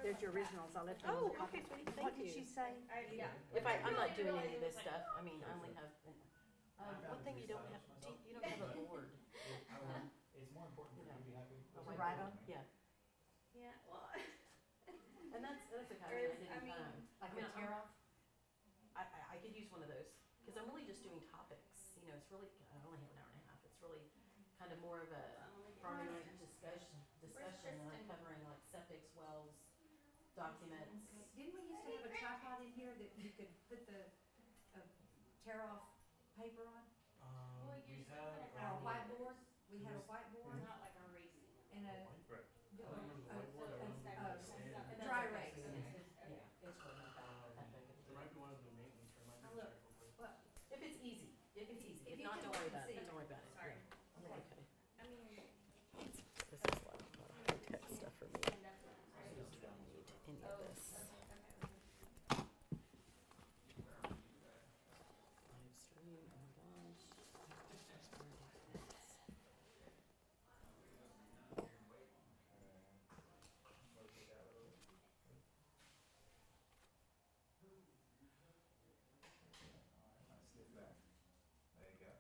There's your originals, I left you Oh, a copy. okay, sweetie, What thank did you. she say? If I'm not doing any of this stuff, I mean, I only have, one thing you don't have, you don't have a board. It's more important for you to be happy. A To write on? whiteboard, yeah. Yeah, well, And that's a kind Or of, is- I I didn't, mean- Like Yeah, a tear off? I could use one of those, cause I'm really just doing topics, you know, it's really, I only have an hour and a half, it's really kind of more of a farming discussion, and I'm covering like septic wells, documents. Didn't we used to have a tripod in here that you could put the, tear off paper on? Well, We you have. should Our have whiteboard? We had a whiteboard not like a racing. and a, Right. a, I remember the whiteboard, I remember the a stand. And that's dry okay, erase. so yeah, it's really not that big of a There deal. might be one of the maintenance, there might be. Oh, look. a check over. If it's easy, if it's easy, If if you not, can don't worry look and about it, see. don't worry about it. Sorry. Yeah, I'm okay. I mean, This is a lot of high-tech stuff for me. I end up with it, right? don't really need any Oh, of this. okay. Live stream, oh my gosh. Skip back. There you go.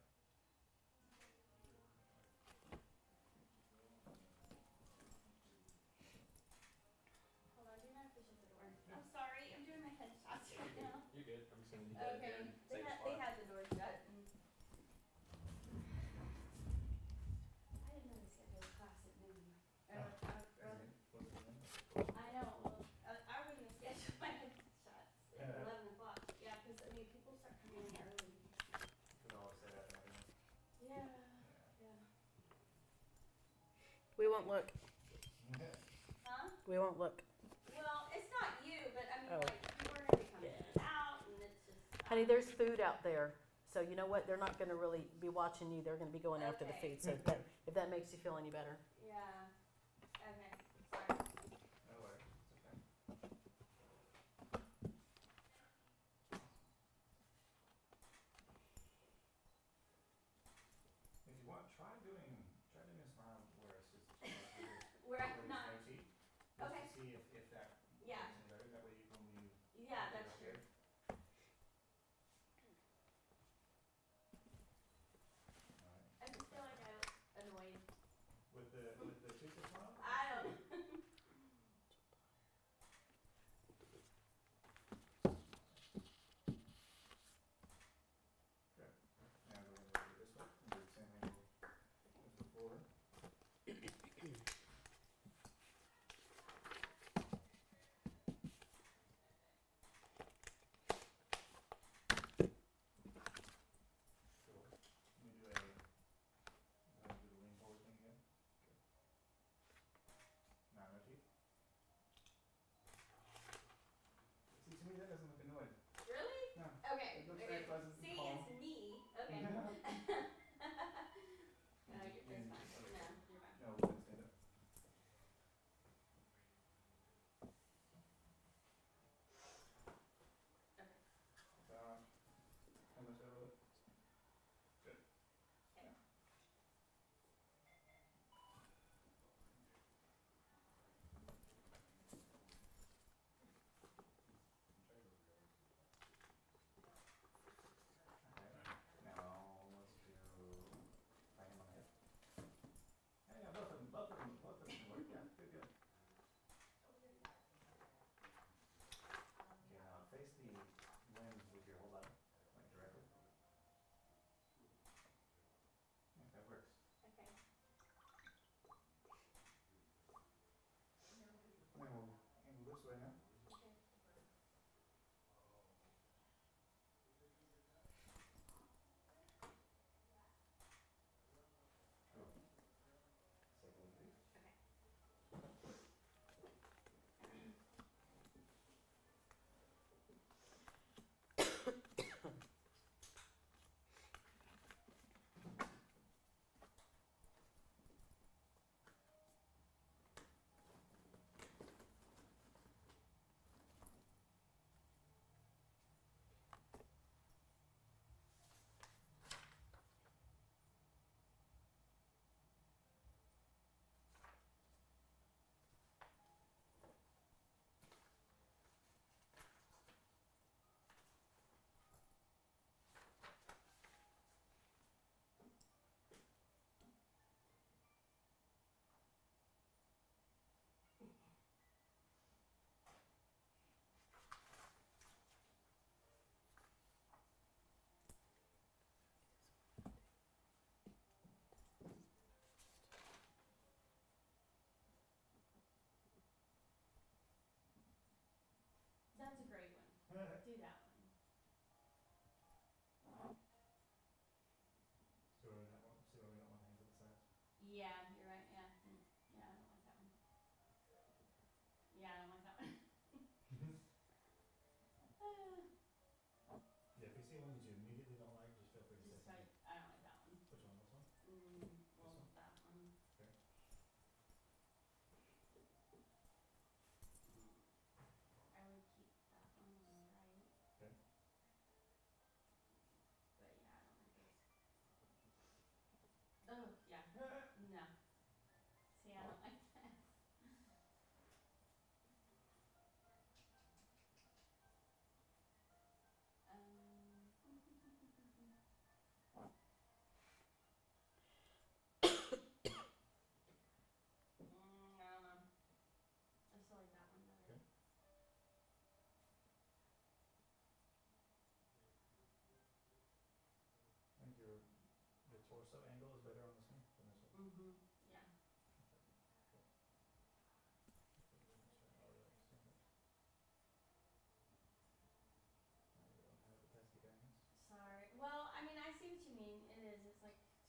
Hold on, do not push at the door. I'm sorry, I'm doing my headshots right now. You're good, I'm just gonna leave that Okay, in they there. had, they had the door shut and. I didn't know they scheduled a class at noon. Oh. I know, well, I was gonna schedule my headshots at Yeah. 11 o'clock. Yeah, cause I mean, people start coming in early. Could always say that, don't you? Yeah, yeah. We won't look, Huh? we won't look. Well, it's not you, but I mean, Oh. like, people are gonna be coming in and out and it's just. Honey, there's food out there, so you know what, they're not gonna really be watching you, they're gonna be going after the Okay. food, so if that makes you feel any better. Yeah, okay, sorry. No worries, it's okay. If you want, try doing a smile where it's just. Where I'm not, no teeth. Okay. Just to see if that. Yeah. works better, that way you when you. yeah, do it that's up true. here. Alright. I just feel like I look annoyed. With the toothless smile? I don't. Good. Now go ahead and do it this way, and do the same thing as before. Sure. Let me do a, you wanna do the lean forward thing again? Good.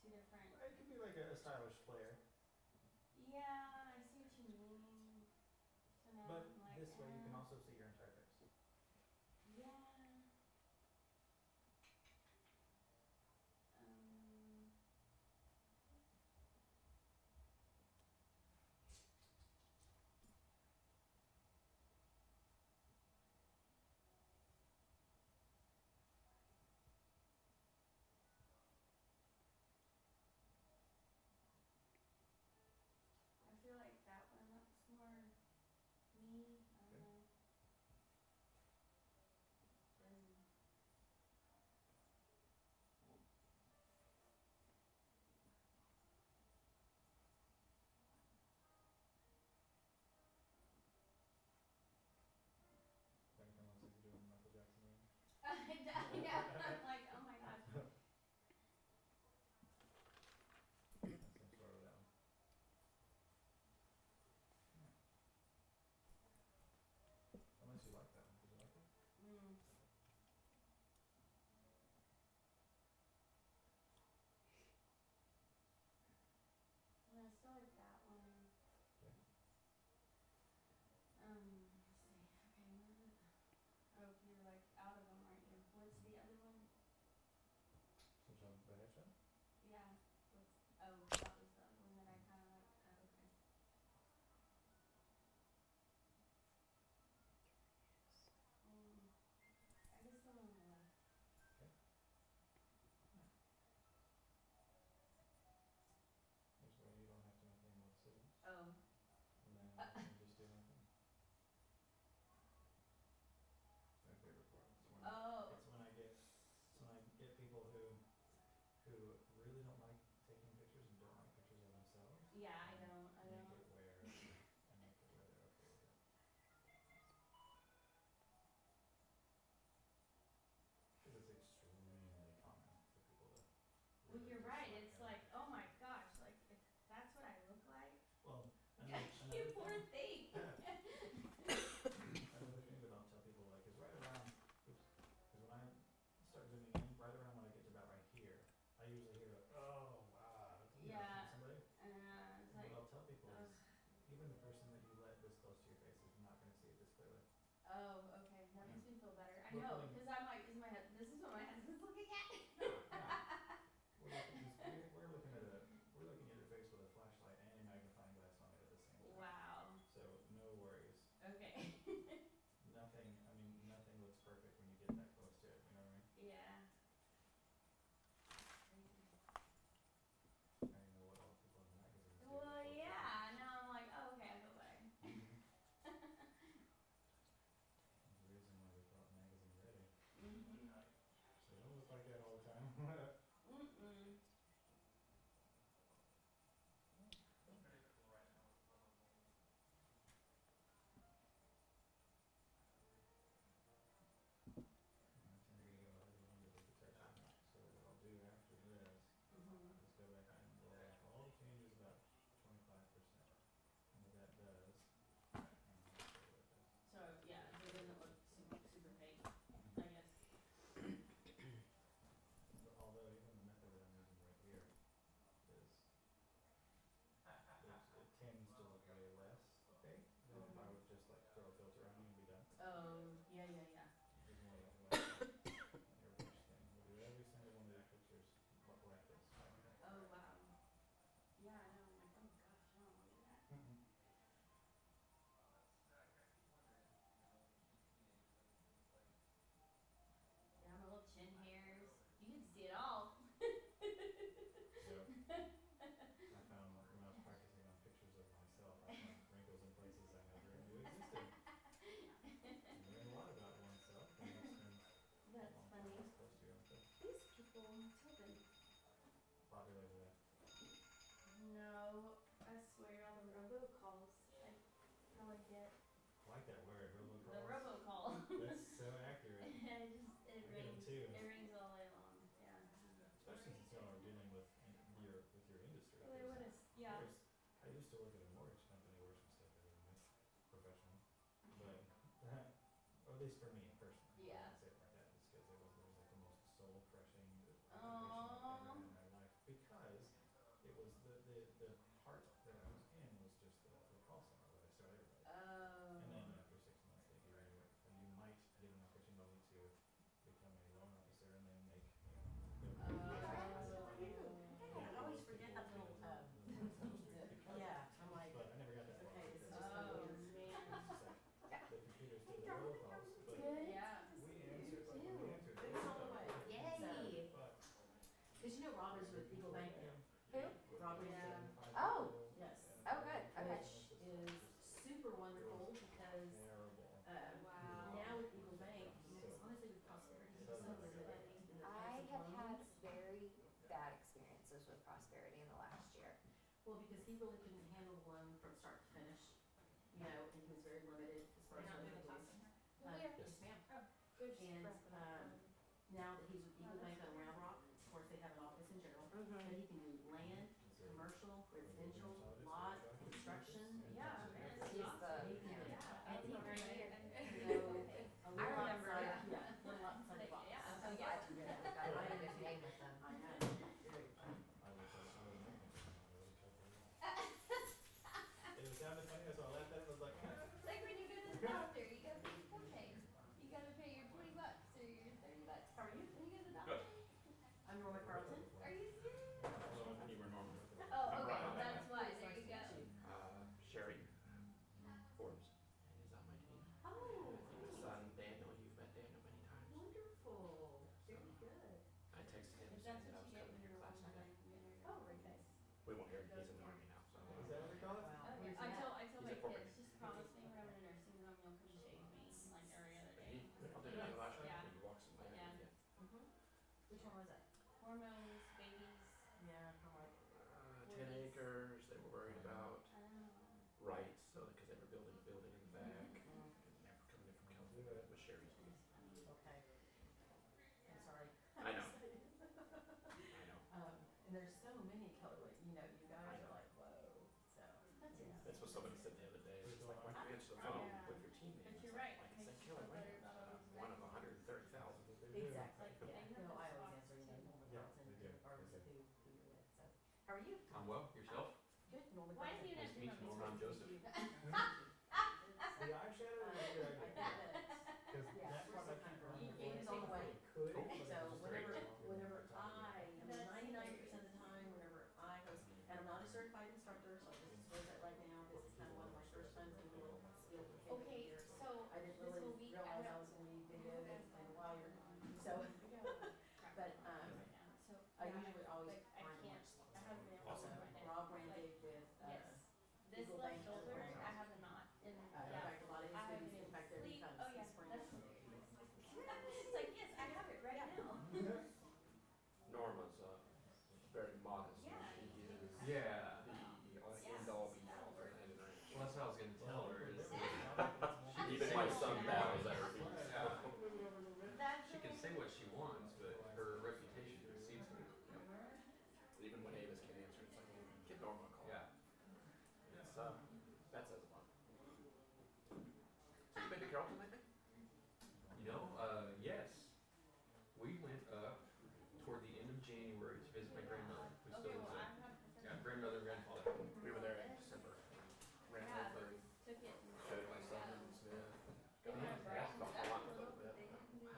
two different. It could be like a stylish flair, Yeah, I see what you mean. So now but I'm like, this way you can also see your entire face. yeah. Um. I feel like that one looks more me. I don't Okay. know. Than That kind of looks like you're doing Michael Jackson range. I know. I'm like, oh my gosh. That's some sort of that one. Yeah. Unless you like that one. Did you like it? Mm. Yeah, I still like that one. Okay. Let's see. Okay, where did? Oh, you're like out of them, aren't you? What's the other one? Which one? The headshot? Yeah. What's? Oh, that was the one that I kind of liked. Oh, okay. I guess the one on the left. Okay. Yeah. Here's where you don't have to make any more decisions. Oh. And then I can just do my thing. It's my favorite part. Oh. It's when I get people who really don't like taking pictures and don't like pictures of themselves. Yeah, I and don't. Make it where I make it where they're okay with it. Because it's extremely common for people to Well, really you're right. dislike It's having like, oh pictures. my gosh, like if that's what I look like, Well, you poor another thing. thing that I'll tell people like is right around, oops, is when I start zooming in, right around when I get to about right here, I usually hear a, oh wow, Yeah. from somebody. It's And like, what I'll tell people ugh. is, even the person that you let this close to your face is not going to see it this clearly. Oh, okay. That makes me feel better. I We're know, putting- because I'm like, this is what my husband's looking at. We're looking at your face with a flashlight and a magnifying glass on it at the same time. Wow. So no worries. Okay. Nothing looks perfect when you get that close to it. You know what I mean? Yeah. I don't know what all people in the magazines do. Well, before yeah. Now I'm like, oh, okay, I feel better. There's a reason why we call it magazine ready. Mhm. So don't look like that all the time. Mm-mm. I tend to go heavy into the protection. So what I'll do after this Mhm. is go back and roll back all the changes about 25%. And what that does, I'll show you what it does. So yeah, so it doesn't look super fake, I guess. Although even the method that I'm using right here is it tends to look way less fake than if I would just like throw a filter on you and be done. Oh, yeah. It's more like a airbrush thing. We'll do every single one of these pictures like this. Oh, wow. Yeah, I know. I'm like, oh gosh, I don't want to do that. Yeah, my little chin hairs. You can see it all. Yep. I found when I was practicing on pictures of myself, I found wrinkles in places I never knew existed. You learn a lot about oneself when you spend a That's long time funny. this close to your own face. These people, Tilden. Bobby over there. No, I swear all the robocalls I probably get. I like that word, robocalls. The robocall. That's so accurate. it I get 'em rings. too. It rings all day long. Yeah. Especially since y'all are dealing with your industry. Well, they would have. Yeah. I used to work at a mortgage company where some stuff I didn't miss professionally, but or at least for me personally. Yeah. I wouldn't say it like that just because it was like the most soul crushing occupation Aww. I've ever had in my life. Because he really couldn't handle the loan from start to finish, you know, and he was very limited as far as what he could do. Here. Yes, ma'am. Good. And, now that he's with Eagle Bank on Round Rock, of course, they have an office in general, but he can do land, commercial, residential, lot, construction. Yeah. He's the, Yeah. and he Right can, here. you know, a I little remember, outside, yeah. yeah, a little outside the box. Yeah. Oh, yeah, I got a really good name with them. I know. Very fun. I would make it. It was sounded funny, so I laughed at it, I was like, Like when you go to the doctor, you gotta pay your copay. You gotta pay your $20 or your $30. How are you? When you go to the doctor. I'm Norma Carlton. Are you serious? well, I knew you were normal. Oh, I'm okay, Ryan. that's why. It's There nice you to go. meet you. Sherry Forbes is on my team. Oh, His son Daniel, you've met Daniel many times. wonderful. Very good. I texted him If saying that's that I what was you get coming when here you're class one today. Oh, very nice. We won't hear, he's in the army now, so. Is that what we call it? Wow. Oh, Where's yeah. he at? I told He's my at Fort kids, just promise me when I'm in a nursing home, you'll come shave me like every other But day. I'll do it last week Yeah. when you walk some land Yeah. with you. Mm-hmm. Which one was that? Hormones, babies. Yeah, I'm like, 10 acres, they were worried about Oh. rights, so, because they were building a building in the back. mm, And they were coming in from California with Sherry's team. okay. I'm sorry. I know. I'm excited. I know. And there's so many colorway, you know, you guys are like, whoa, so. That's it. That's what somebody said the other day. It's just like, why don't you answer the phone Yeah. with your team name? But It's you're like, right. Like, Makes it's you like feel Killer better Wayne, about all those one of things. 130,000. Exactly. Like getting No, your I box always answer, you know, Norman Yeah, Carlton, they do. regardless They of do. who you're with, so. How are you? I'm well. Yourself? Good, Norman Why Carlton. do you Nice to meet you, Norma. I'm Joseph. The eye shadow is a good idea. Because Yeah, that we're part I so can't kind. remember. He was on the way. Could, Cool. but So it was whenever, great. whenever I mean, 99% of the time, whenever I host, and I'm not a certified instructor, so I'll just disclose that right now, this is kind of one of my first times doing a little skill for kids Okay, here. so I didn't this really whole week I realize I have was gonna be videoed and wired, so, but, right now. So I yeah, usually always like I find can't. one. I haven't been able to Awesome. right now. Rob Randig with, Yes. This Eagle left Bank shoulder, and I have not. And in yeah, fact, a lot of I his haven't babies, been in fact, able they're to sleep. becomes Oh yeah, this spring. that's. It's like yes, I have it right now. Norma's very modest. Yeah. She is Yeah. the end all be all for Landon Ranch. Well, that's what I was gonna tell her is Even my son bows at her feet. yeah, That's she can say what she wants, but her reputation precedes her. Even when Avis can't answer, it's like, well, give Norma a call. Yeah. It's, that says a lot. So you been to Carrollton lately? You know, yes. We went up toward the end of January to visit my grandmother, who okay. still Well, lives I there. have. Yeah, grandmother and grandfather. We were there in December. Ran Yeah. over, Took it. showed my son and Smith. It Got went asked the right haunt a that little bit.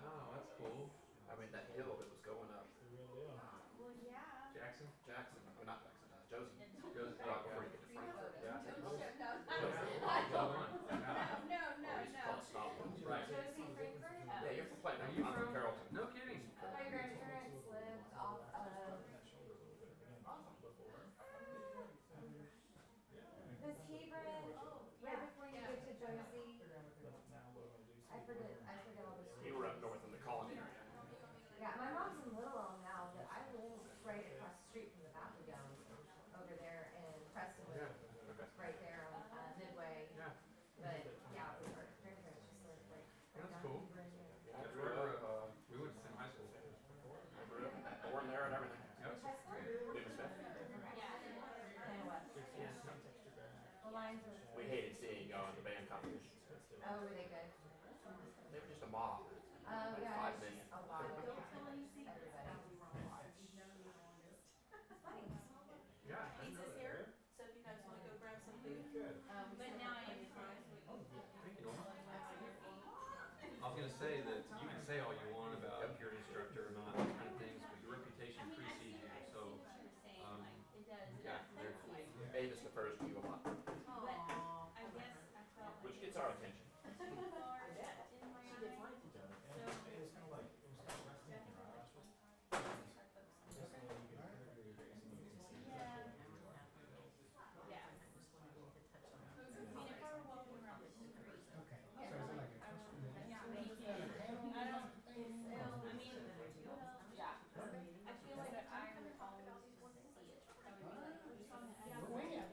Wow, that's cool. I mean, that hill that was going up, The real deal. Well, yeah. Jackson? Jackson, well, not Jackson, Josie. Goes Right before you get to Frankfurt. Yeah. No, Go yeah. on. No, Or you just call it Stockton. Right. Josie Frankfurt? Yeah, you're from Platinum. Are you I'm from from? Carrollton. No kidding. My grandparents lived off of, was Hebron, right before you get to Josie, I forget all the streets. You were up north in the Colony area. Yeah, my mom's in Little Elm now, but I live right across the street from the Valley Domes over there in Prestonwood, Okay. right there on Midway. Yeah. But yeah, our grandparents just lived right That's down cool. Hebron here. Yeah, I That's grew where, up, we went to the same high school. I grew up born there and everything. Yep. Which high school? David Smith. And what? The lines were, We hated seeing y'all in the band competitions. oh, were they good? They were just a mob. Oh, Like yeah, 5 it's million. just a lot of Don't tell everybody. Funny. Yeah. Pizza's here, so if you guys wanna go grab some food. Good. But now I am fine. Thank you, Norma. I was gonna say that you can say all you want about if you're an instructor or not, those kind of things, but your reputation I mean, I precedes see, you, I see so, what you were saying, um, like, it does, it yeah, affects very you. Avis defers to you a lot, Aww. I guess I felt like. which it gets was our attention. too far in my She gets eye. mine to John. And it was kind of like, it was kind of resting, right? Just so you could hear your face and you could see. Yeah. Yeah. I just wanted to touch on that. I mean, if I were walking around the street, Okay, so yeah, is it like a I custom don't, made? yeah, So we is can't, that a panel I don't, thing? no, I mean, Well, yeah, I feel like if I were always to see it, I would be like, who's on that? Well, we have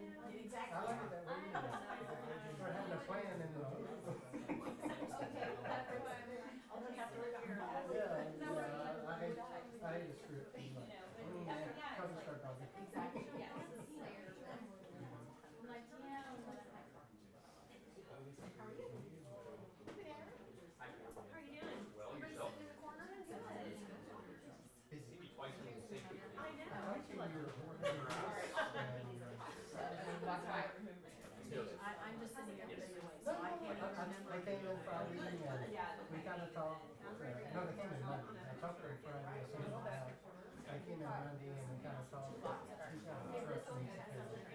Friday, and we kind of talked, no, they came in Monday. I talked to them Friday, I sent them out. They came in Monday and we kind of talked, he's got a truck needs to come. He's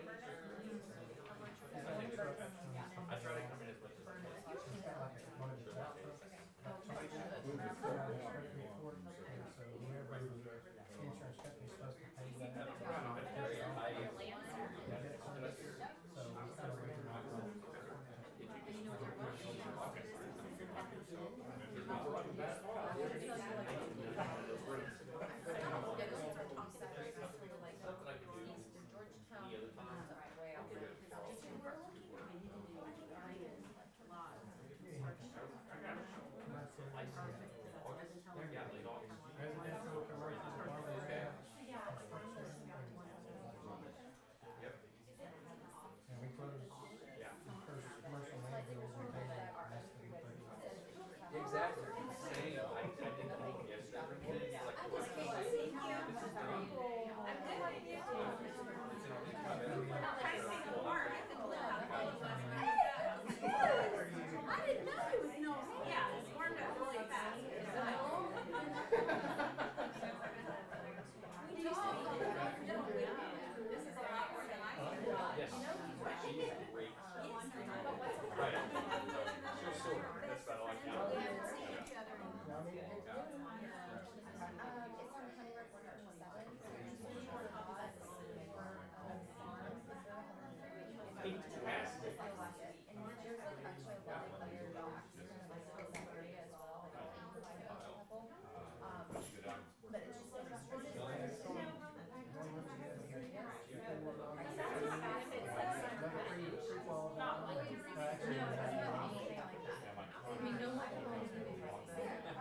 got a truck that needs to I try to come in as much as I can. He's got like one of the job trucks. He's got a credit report, and so whoever insurance company's supposed to pay that. So we kind of waiting on residential, commercial, farm and ranch, construction, and we closed first commercial land bills in payment less than 30 days. Exactly. Same. I did the whole yesterday. It's like, I'm just kidding. Thank you. I'm good. How are you? I'm trying to see the part. I couldn't believe how cold it was. Hey, I didn't know it was no. Yeah, it's warmed up really fast. We used to be. This is a lot more than I thought. yes. She's great. Right. She's sore. That's about all I can. Now, I mean, It's on Honey Road 107. Fantastic. And there's like actually a lot of other dogs in that area as well, like a couple. But it's just like another free fall down. Actually, I mean, no one knows me before. They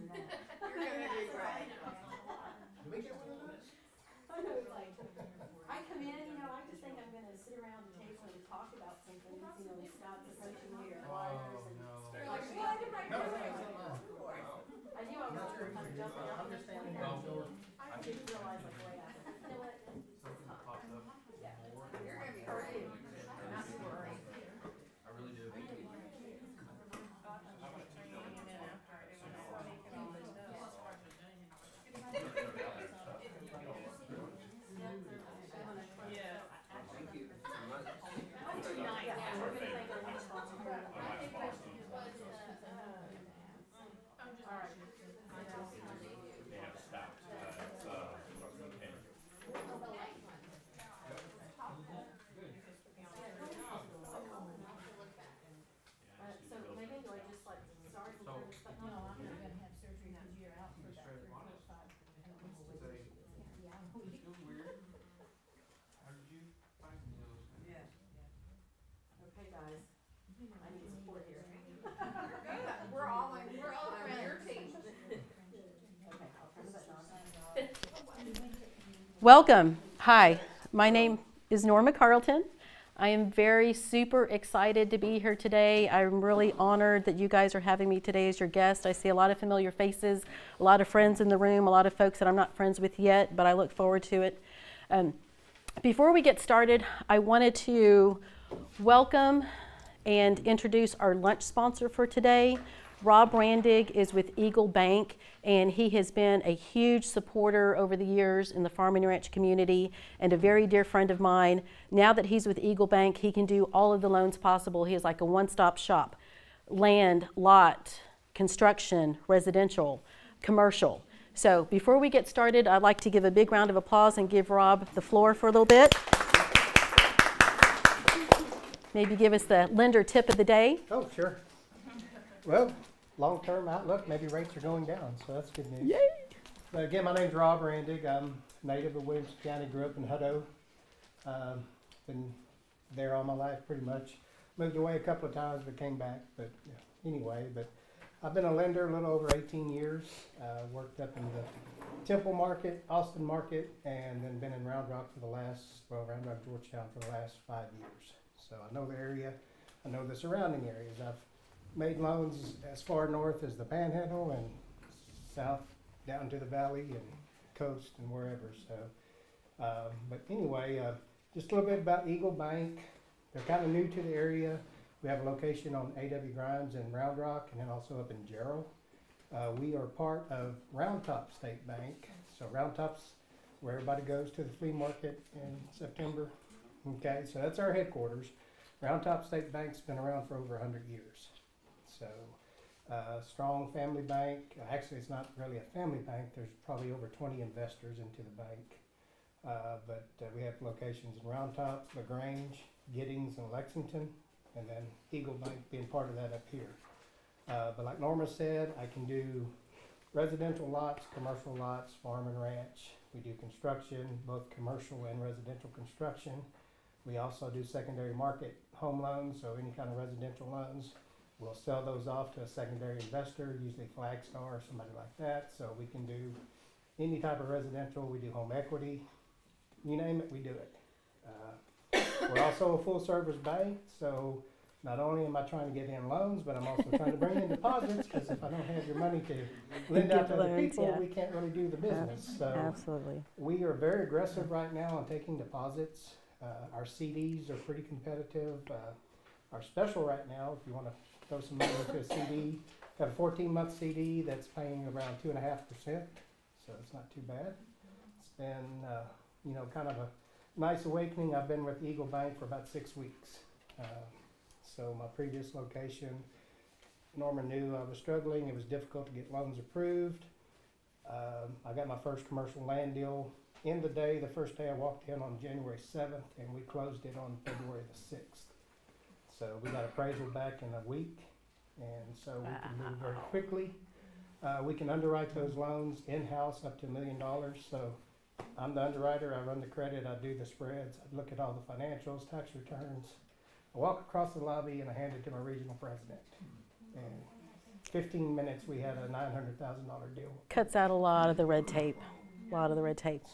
You're gonna be right. Do we get one of those? I know, it's like, I come in, you know, I just think I'm gonna sit around the table and talk about some things, you know, and Scott's approaching New Year flyers and. no. Like, Well, what? I did my No, best. it's not mine. I knew I was Not sure kind of if jumping out. I'm just standing there. next door. I didn't realize like way after, you know what? Something that pops up more. You're gonna be right. Not to worry. I really do. So maybe do I just like start and turn this button on? No, I'm not gonna have surgery because you're out for about 3 or 5. Yeah. Feels weird. How did you find those? Yeah. Okay, guys, I need support here. We're all on your team. Okay, I'll turn the button on. Welcome. Hi, my name is Norma Carlton. I am very super excited to be here today. I'm really honored that you guys are having me today as your guest. I see a lot of familiar faces, a lot of friends in the room, a lot of folks that I'm not friends with yet, but I look forward to it. Before we get started, I wanted to welcome and introduce our lunch sponsor for today. Rob Randig is with Eagle Bank, and he has been a huge supporter over the years in the farm and ranch community and a very dear friend of mine. Now that he's with Eagle Bank, he can do all of the loans possible. He is like a one-stop shop. Land, lot, construction, residential, commercial. So before we get started, I'd like to give a big round of applause and give Rob the floor for a little bit. Maybe give us the lender tip of the day. Oh, sure. Well, long-term outlook, maybe rates are going down, so that's good news. Yay! But again, my name's Rob Randig. I'm native of Williamson County, grew up in Hutto. Been there all my life pretty much. Moved away a couple of times, but came back. But anyway, I've been a lender a little over 18 years. Worked up in the Temple market, Austin market, and then been in Round Rock Round Rock, Georgetown for the last 5 years. So I know the area. I know the surrounding areas. I've made loans as far north as the Panhandle and south down to the valley and coast and wherever. So, but anyway, just a little bit about Eagle Bank. They're kind of new to the area. We have a location on A.W. Grimes in Round Rock and then also up in Jarrell. We are part of Round Top State Bank. So Round Top's where everybody goes to the flea market in September. Okay, so that's our headquarters. Round Top State Bank's been around for over 100 years. So, strong family bank. Actually, it's not really a family bank. There's probably over 20 investors into the bank. But we have locations in Round Top, LaGrange, Giddings, and Lexington, and then Eagle Bank being part of that up here. But like Norma said, I can do residential lots, commercial lots, farm and ranch. We do construction, both commercial and residential construction. We also do secondary market home loans, so any kind of residential loans. We'll sell those off to a secondary investor, usually Flagstar or somebody like that. So we can do any type of residential. We do home equity. You name it, we do it. We're also a full service bank, so not only am I trying to get in loans, but I'm also trying to bring in deposits, because if I don't have your money to lend out to other loans, people, yeah. we can't really do the business. So Absolutely. we are very aggressive right now on taking deposits. Our CDs are pretty competitive. Our special right now, if you want to throw some money into a CD, got a 14-month CD that's paying around 2.5%, so it's not too bad. It's been, kind of a nice awakening. I've been with Eagle Bank for about 6 weeks. So my previous location, Norma knew I was struggling. It was difficult to get loans approved. I got my first commercial land deal in the day. The first day I walked in on January 7th, and we closed it on February the 6th. So we got appraisal back in a week, and so we can move very quickly. We can underwrite those loans in-house up to $1 million. So I'm the underwriter. I run the credit. I do the spreads. I look at all the financials, tax returns. I walk across the lobby and I hand it to my regional president. And 15 minutes, we had a $900,000 deal. Cuts out a lot of the red tape,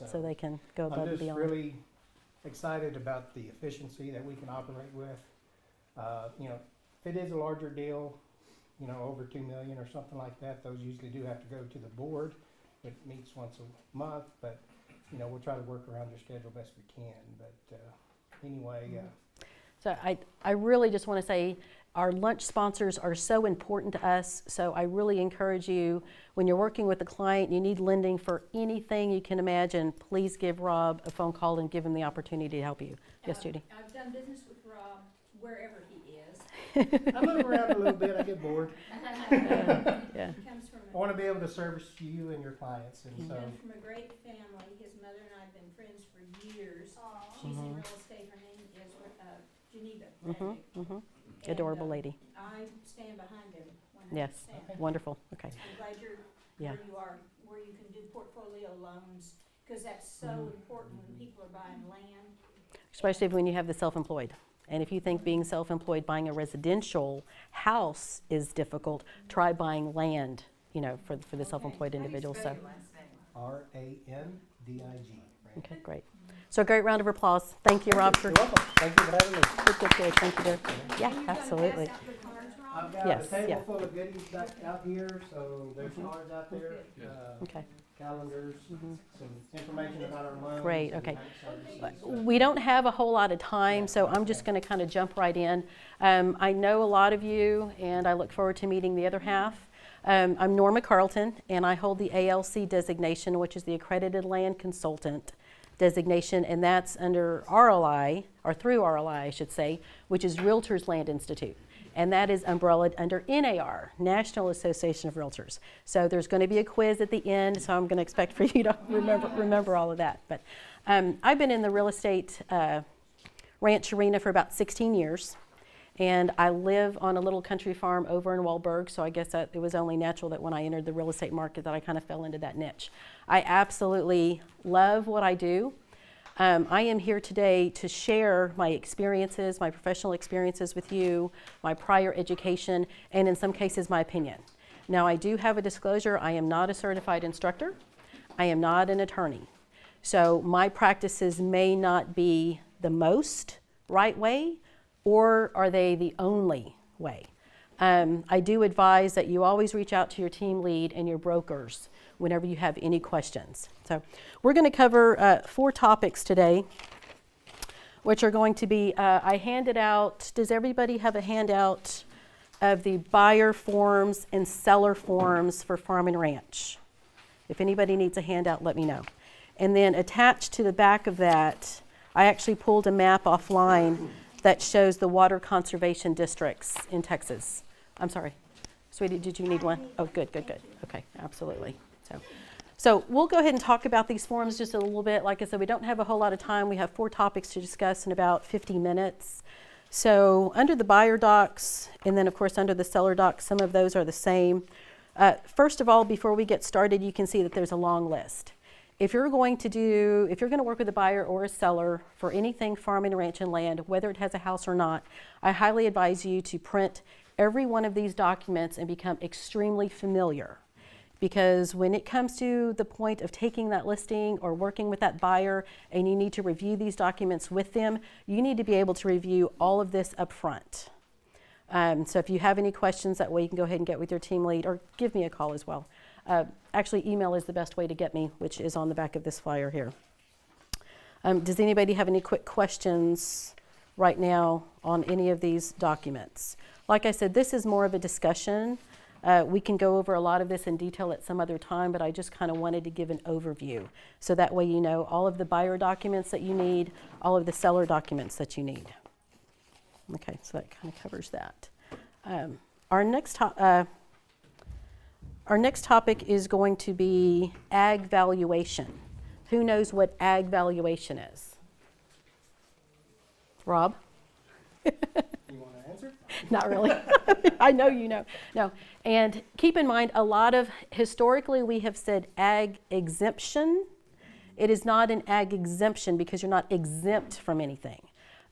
so they can go above I'm and just beyond. really excited about the efficiency that we can operate with. You know, if it is a larger deal, you know, over 2 million or something like that, those usually do have to go to the board. It meets once a month, but, you know, we'll try to work around your schedule best we can. But anyway, So I really just want to say our lunch sponsors are so important to us. So I really encourage you, when you're working with a client, you need lending for anything you can imagine, please give Rob a phone call and give him the opportunity to help you. Yes, Judy? I've done business with Rob wherever he is. I move around a little bit, I get bored. Yeah. He comes from I want to be able to service you and your clients, and he so, comes from a great family. His mother and I have been friends for years. She's in real estate. Her name is Geneva. Mm-hmm. Adorable lady. I stand behind him 100%. Yes. Wonderful. Okay. I'm glad you're Yeah. where you are, where you can do portfolio loans, because that's so important when people are buying land. Especially when you have the self-employed. And if you think being self-employed, buying a residential house is difficult, try buying land, you know, for the self-employed individual. So, RANDIG. okay, great. So a great round of applause. Thank you, Rob, for You're welcome. Thank you for having me. good. Thank you, dear. Yeah, And you're gonna absolutely. pass out the cards, Rob? I've got Yes, a table yeah. full of goodies back out here, so there's cards out there, Okay. calendars, some information about our loans. Great, and okay. bank services. We don't have a whole lot of time, so I'm just going to kind of jump right in. I know a lot of you, and I look forward to meeting the other half. I'm Norma Carlton, and I hold the ALC designation, which is the Accredited Land Consultant designation, and that's under RLI, or through RLI, I should say, which is Realtors Land Institute. And that is umbrellaed under NAR, National Association of Realtors. So there's going to be a quiz at the end, so I'm going to expect for you to remember all of that. But I've been in the real estate ranch arena for about 16 years, and I live on a little country farm over in Wahlberg, so I guess that it was only natural that when I entered the real estate market that I kind of fell into that niche. I absolutely love what I do. I am here today to share my experiences, my professional experiences with you, my prior education, and in some cases my opinion. Now I do have a disclosure, I am not a certified instructor, I am not an attorney. So my practices may not be the most right way, or are they the only way? I do advise that you always reach out to your team lead and your brokers whenever you have any questions. So we're going to cover 4 topics today, which are going to be, I handed out, does everybody have a handout of the buyer forms and seller forms for Farm and Ranch? If anybody needs a handout, let me know. And then attached to the back of that, I actually pulled a map offline that shows the water conservation districts in Texas. I'm sorry. Sweetie, did you need one? Oh, good. Okay, absolutely. So we'll go ahead and talk about these forms just a little bit. Like I said, we don't have a whole lot of time. We have 4 topics to discuss in about 50 minutes. So under the buyer docs, and then of course under the seller docs, some of those are the same. First of all, before we get started, you can see that there's a long list. If you're going to work with a buyer or a seller for anything farm and ranch and land, whether it has a house or not, I highly advise you to print every one of these documents and become extremely familiar. Because when it comes to the point of taking that listing or working with that buyer and you need to review these documents with them, you need to be able to review all of this up front. So if you have any questions, that way you can go ahead and get with your team lead or give me a call as well. Actually, email is the best way to get me, which is on the back of this flyer here. Does anybody have any quick questions right now on any of these documents? Like I said, this is more of a discussion. We can go over a lot of this in detail at some other time, but I just kind of wanted to give an overview. So that way you know all of the buyer documents that you need, all of the seller documents that you need. Okay, so that kind of covers that. Our next topic is going to be ag valuation. Who knows what ag valuation is? Rob? You want to answer? Not really. I know you know. No. And keep in mind, historically we have said ag exemption. It is not an ag exemption because you're not exempt from anything.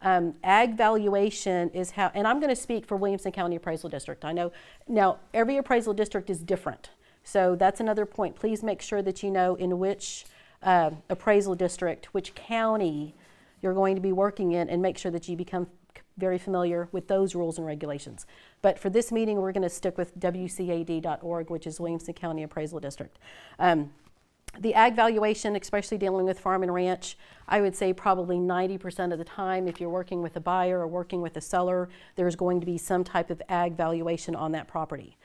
Ag valuation is how, and I'm going to speak for Williamson County Appraisal District. I know, now every appraisal district is different. So that's another point. Please make sure that you know in which appraisal district, which county you're going to be working in, and make sure that you become very familiar with those rules and regulations. But for this meeting, we're going to stick with WCAD.org, which is Williamson County Appraisal District. The ag valuation, especially dealing with farm and ranch, I would say probably 90% of the time, if you're working with a buyer or working with a seller, there's going to be some type of ag valuation on that property.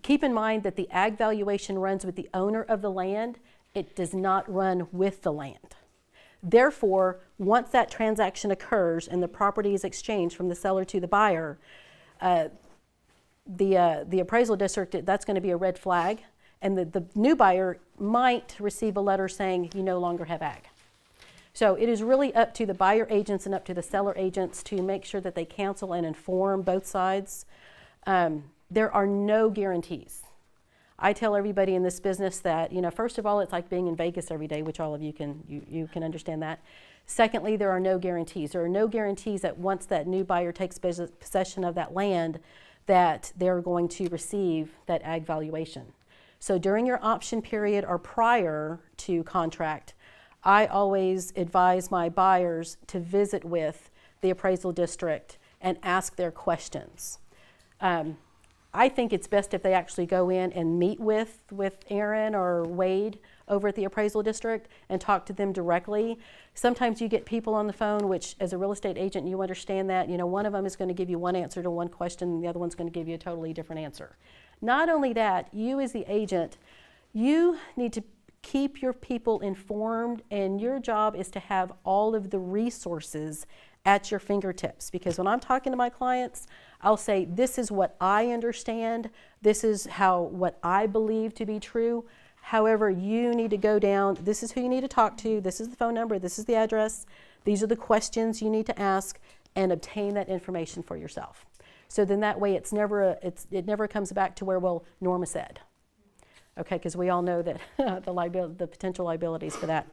Keep in mind that the ag valuation runs with the owner of the land. It does not run with the land. Therefore, once that transaction occurs and the property is exchanged from the seller to the buyer, the appraisal district, that's going to be a red flag. And the new buyer might receive a letter saying you no longer have ag. So it is really up to the buyer agents and up to the seller agents to make sure that they counsel and inform both sides. There are no guarantees. I tell everybody in this business that, you know, first of all, it's like being in Vegas every day, which all of you can understand that. Secondly, there are no guarantees. There are no guarantees that once that new buyer takes possession of that land, that they're going to receive that ag valuation. So during your option period or prior to contract, I always advise my buyers to visit with the appraisal district and ask their questions. I think it's best if they actually go in and meet with Aaron or Wade over at the appraisal district and talk to them directly. Sometimes you get people on the phone, which as a real estate agent, you understand that, you know, one of them is going to give you one answer to one question and the other one's going to give you a totally different answer. Not only that, you as the agent, you need to keep your people informed, and your job is to have all of the resources at your fingertips. Because when I'm talking to my clients, I'll say, this is what I understand, this is what I believe to be true. However, you need to go down, this is who you need to talk to, this is the phone number, this is the address, these are the questions you need to ask, and obtain that information for yourself. So then that way it never comes back to where, well, Norma said. Okay, because we all know that the potential liabilities for that.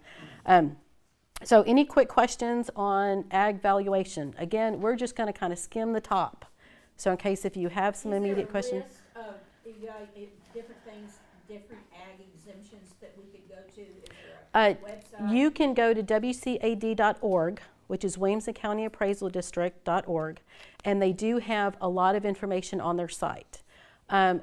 So any quick questions on ag valuation? Again, we're just going to kind of skim the top. So in case if you have some immediate questions. Is there a list of different things, different ag exemptions that we could go to? Is there a website? You can go to WCAD.org, which is Williamson County Appraisal District.org, and they do have a lot of information on their site.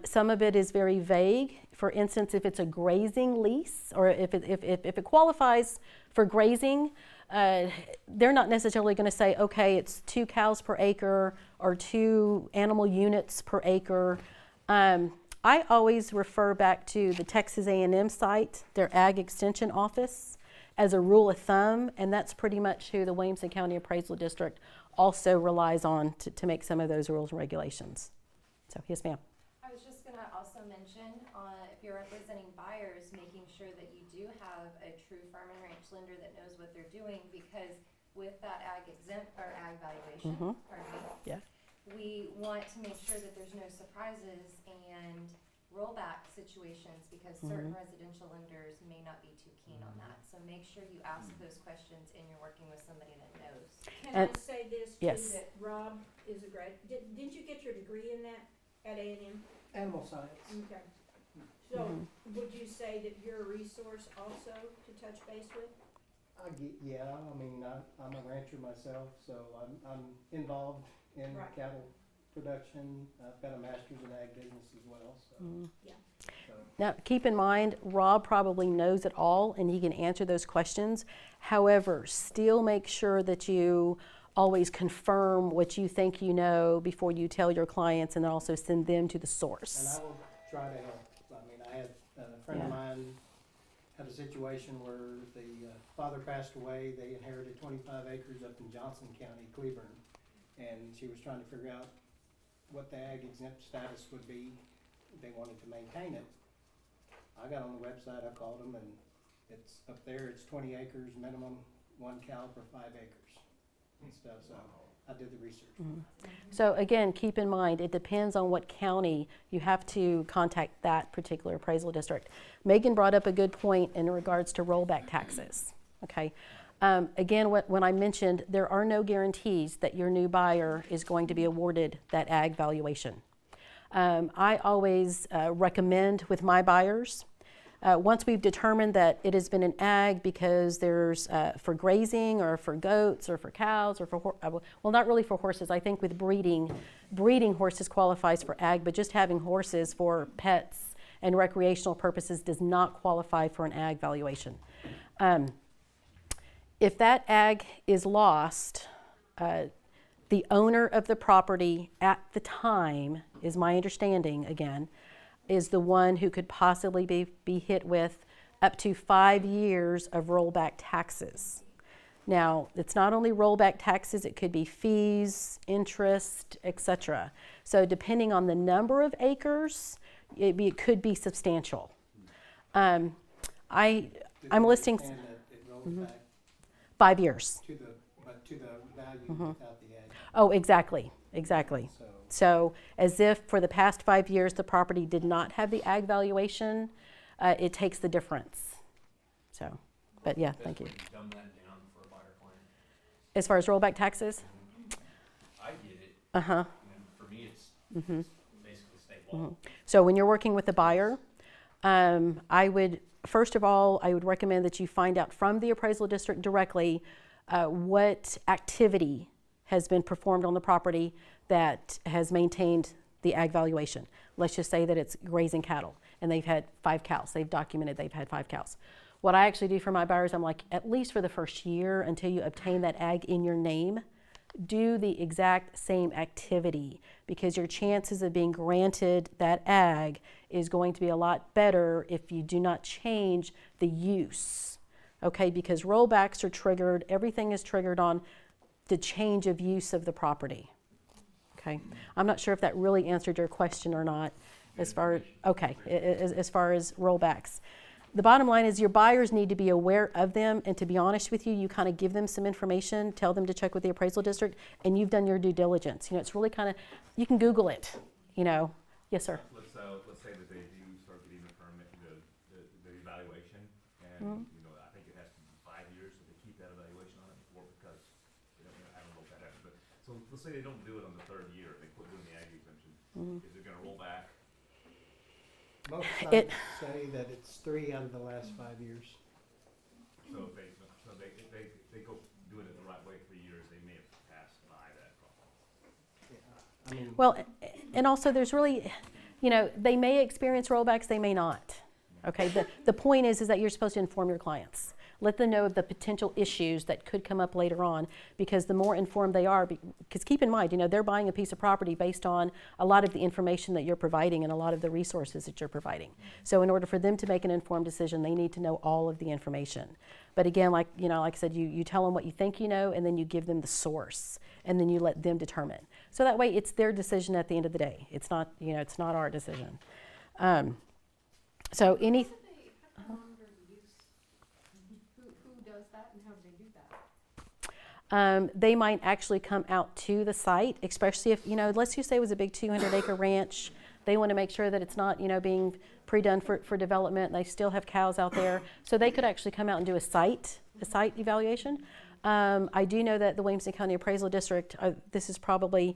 Some of it is very vague. For instance, if it's a grazing lease, or if it qualifies for grazing, they're not necessarily going to say, okay, it's 2 cows per acre or 2 animal units per acre. I always refer back to the Texas A&M site, their Ag Extension Office, as a rule of thumb, and that's pretty much who the Williamson County Appraisal District also relies on to make some of those rules and regulations. So, yes, ma'am. I was just going to also mention, if you're representing buyers, making sure that you do have a true farm and ranch lender that knows what they're doing, because with that ag exempt or ag valuation, pardon me, Yeah. we want to make sure that there's no surprises and rollback situations, because certain residential lenders may not be too keen on that. So make sure you ask those questions and you're working with somebody that knows. Can I say this too, yes. that Rob is a grad, didn't you get your degree in that at A&M? Animal science. Okay. So, would you say that you're a resource also to touch base with? Yeah, I mean, I'm a rancher myself, so I'm involved in Right. cattle production. I've got a master's in ag business as well, so. Yeah. So, Now, keep in mind, Rob probably knows it all, and he can answer those questions. However, still make sure that you always confirm what you think you know before you tell your clients, and then also send them to the and source. I will try to help. I mean, I had a friend of mine had a situation where the father passed away. They inherited 25 acres up in Johnson County, Cleburne, and she was trying to figure out what the ag exempt status would be. They wanted to maintain it. I got on the website, I called them, and it's up there, it's 20 acres, minimum 1 cow per 5 acres and stuff, so I did the research. So again, keep in mind, it depends on what county you have to contact that particular appraisal district. Megan brought up a good point in regards to rollback taxes. Okay, Again, when I mentioned there are no guarantees that your new buyer is going to be awarded that ag valuation. I always recommend with my buyers, once we've determined that it has been an ag because there's for grazing or for goats or for cows or for, well, not really for horses. I think with breeding horses qualifies for ag, but just having horses for pets and recreational purposes does not qualify for an ag valuation. If that ag is lost, the owner of the property at the time, is my understanding again, is the one who could possibly be hit with up to 5 years of rollback taxes. Now, it's not only rollback taxes, it could be fees, interest, etc. So depending on the number of acres, it could be substantial. I'm listing... That it rolls back 5 years. to the value without the ag. Oh, exactly. So So as if for the past 5 years the property did not have the ag valuation, it takes the difference. So, but yeah, thank you. Basically dumb that down for a buyer client. As far as rollback taxes? I get it. Uh-huh. And for me, it's basically state law. So when you're working with the buyer, I would, first of all, I would recommend that you find out from the appraisal district directly what activity has been performed on the property that has maintained the ag valuation. Let's just say that it's grazing cattle and they've had 5 cows. They've documented they've had 5 cows. What I actually do for my buyers, I'm like, at least for the first year until you obtain that ag in your name, do the exact same activity, because your chances of being granted that ag is going to be a lot better if you do not change the use. Okay, because rollbacks are triggered, everything is triggered on the change of use of the property. Okay, I'm not sure if that really answered your question or not as far as, okay, as far as rollbacks. The bottom line is your buyers need to be aware of them, and to be honest with you, you kind of give them some information, tell them to check with the appraisal district, and you've done your due diligence. You know, it's really kind of, you can Google it, you know. Yes, sir. Let's say that they do start getting the permit, the evaluation, and you know, I think it has to be 5 years so they keep that evaluation on it, or because I don't know if that happens. But so let's say they don't do it on the 3rd year, they quit doing the ag exemption. Is it going to roll back? most sites say that it's 3 out of the last 5 years. So if they go doing it the right way 3 years, they may have passed by that problem. Yeah, I mean, Well, and also there's really, you know, they may experience rollbacks, they may not. Okay, the point is that you're supposed to inform your clients. Let them know of the potential issues that could come up later on, because the more informed they are, because keep in mind, you know, they're buying a piece of property based on a lot of the information that you're providing and a lot of the resources that you're providing. So in order for them to make an informed decision, they need to know all of the information. But again, like, you know, like I said, you tell them what you think you know, and then you give them the source, and then you let them determine. So that way it's their decision at the end of the day. It's not, you know, it's not our decision. So any... They might actually come out to the site, especially if, you know, let's just say it was a big 200-acre ranch. They want to make sure that it's not, you know, being pre-done for development. They still have cows out there. So they could actually come out and do a site evaluation. I do know that the Williamson County Appraisal District, this is probably,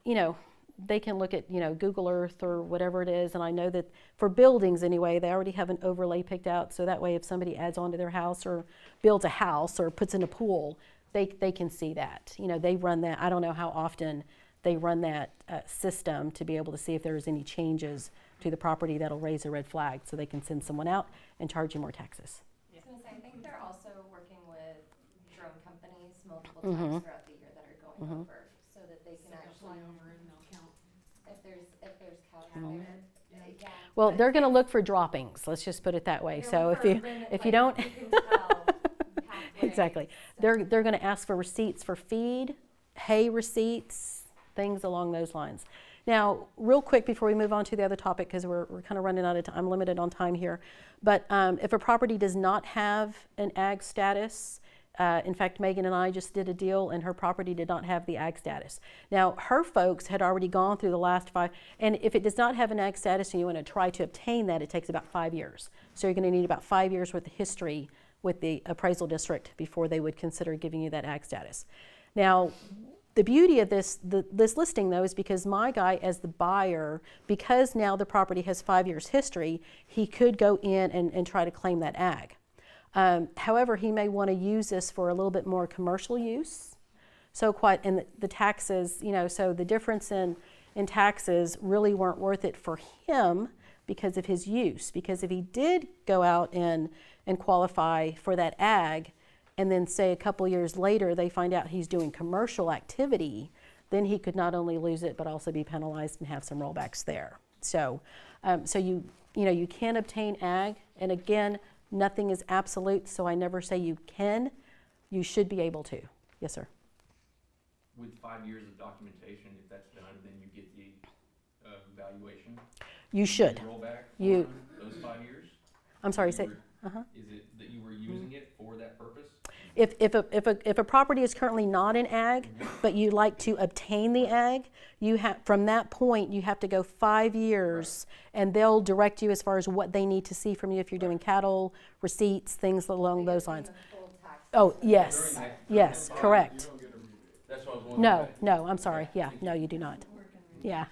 you know, they can look at, you know, Google Earth or whatever it is. And I know that for buildings anyway, they already have an overlay picked out. So that way if somebody adds onto their house or builds a house or puts in a pool, they can see that. You know, they run that. I don't know how often they run that system to be able to see if there's any changes to the property that'll raise a red flag, so they can send someone out and charge you more taxes. I was gonna say, I think they're also working with drone companies multiple times throughout the year that are going over, so that they can actually, if there's cows there. Yeah. Well, they're going to look for droppings. Let's just put it that way. So if you don't, exactly, they're going to ask for receipts for feed, hay receipts, things along those lines. Now, real quick before we move on to the other topic, because we're kind of running out of time, I'm limited on time here. But if a property does not have an ag status, in fact, Megan and I just did a deal, and her property did not have the ag status. Now, her folks had already gone through the last 5, and if it does not have an ag status and you want to try to obtain that, it takes about 5 years. So you're going to need about 5 years worth of history with the appraisal district before they would consider giving you that ag status. Now, the beauty of this listing, though, is because my guy, as the buyer, because now the property has 5 years history, he could go in and try to claim that ag. However, he may want to use this for a little bit more commercial use. So and the taxes, you know, so the difference in taxes really weren't worth it for him because of his use. Because if he did go out and qualify for that ag, and then say a couple years later they find out he's doing commercial activity, then he could not only lose it but also be penalized and have some rollbacks there. So, you can obtain ag, and again, nothing is absolute, so I never say you can. You should be able to. Yes, sir. With 5 years of documentation, if that's done, then you get the valuation. You should. Rollback You. on those 5 years. I'm sorry. Is it that you were using it for that purpose? If a property is currently not in ag, but you like to obtain the ag, you have from that point you have to go 5 years, and they'll direct you as far as what they need to see from you if you're doing cattle, receipts, things along those lines. Oh yes, yes, correct. That's what I was wondering. No, I'm sorry. Yeah, no, you do not. Yeah,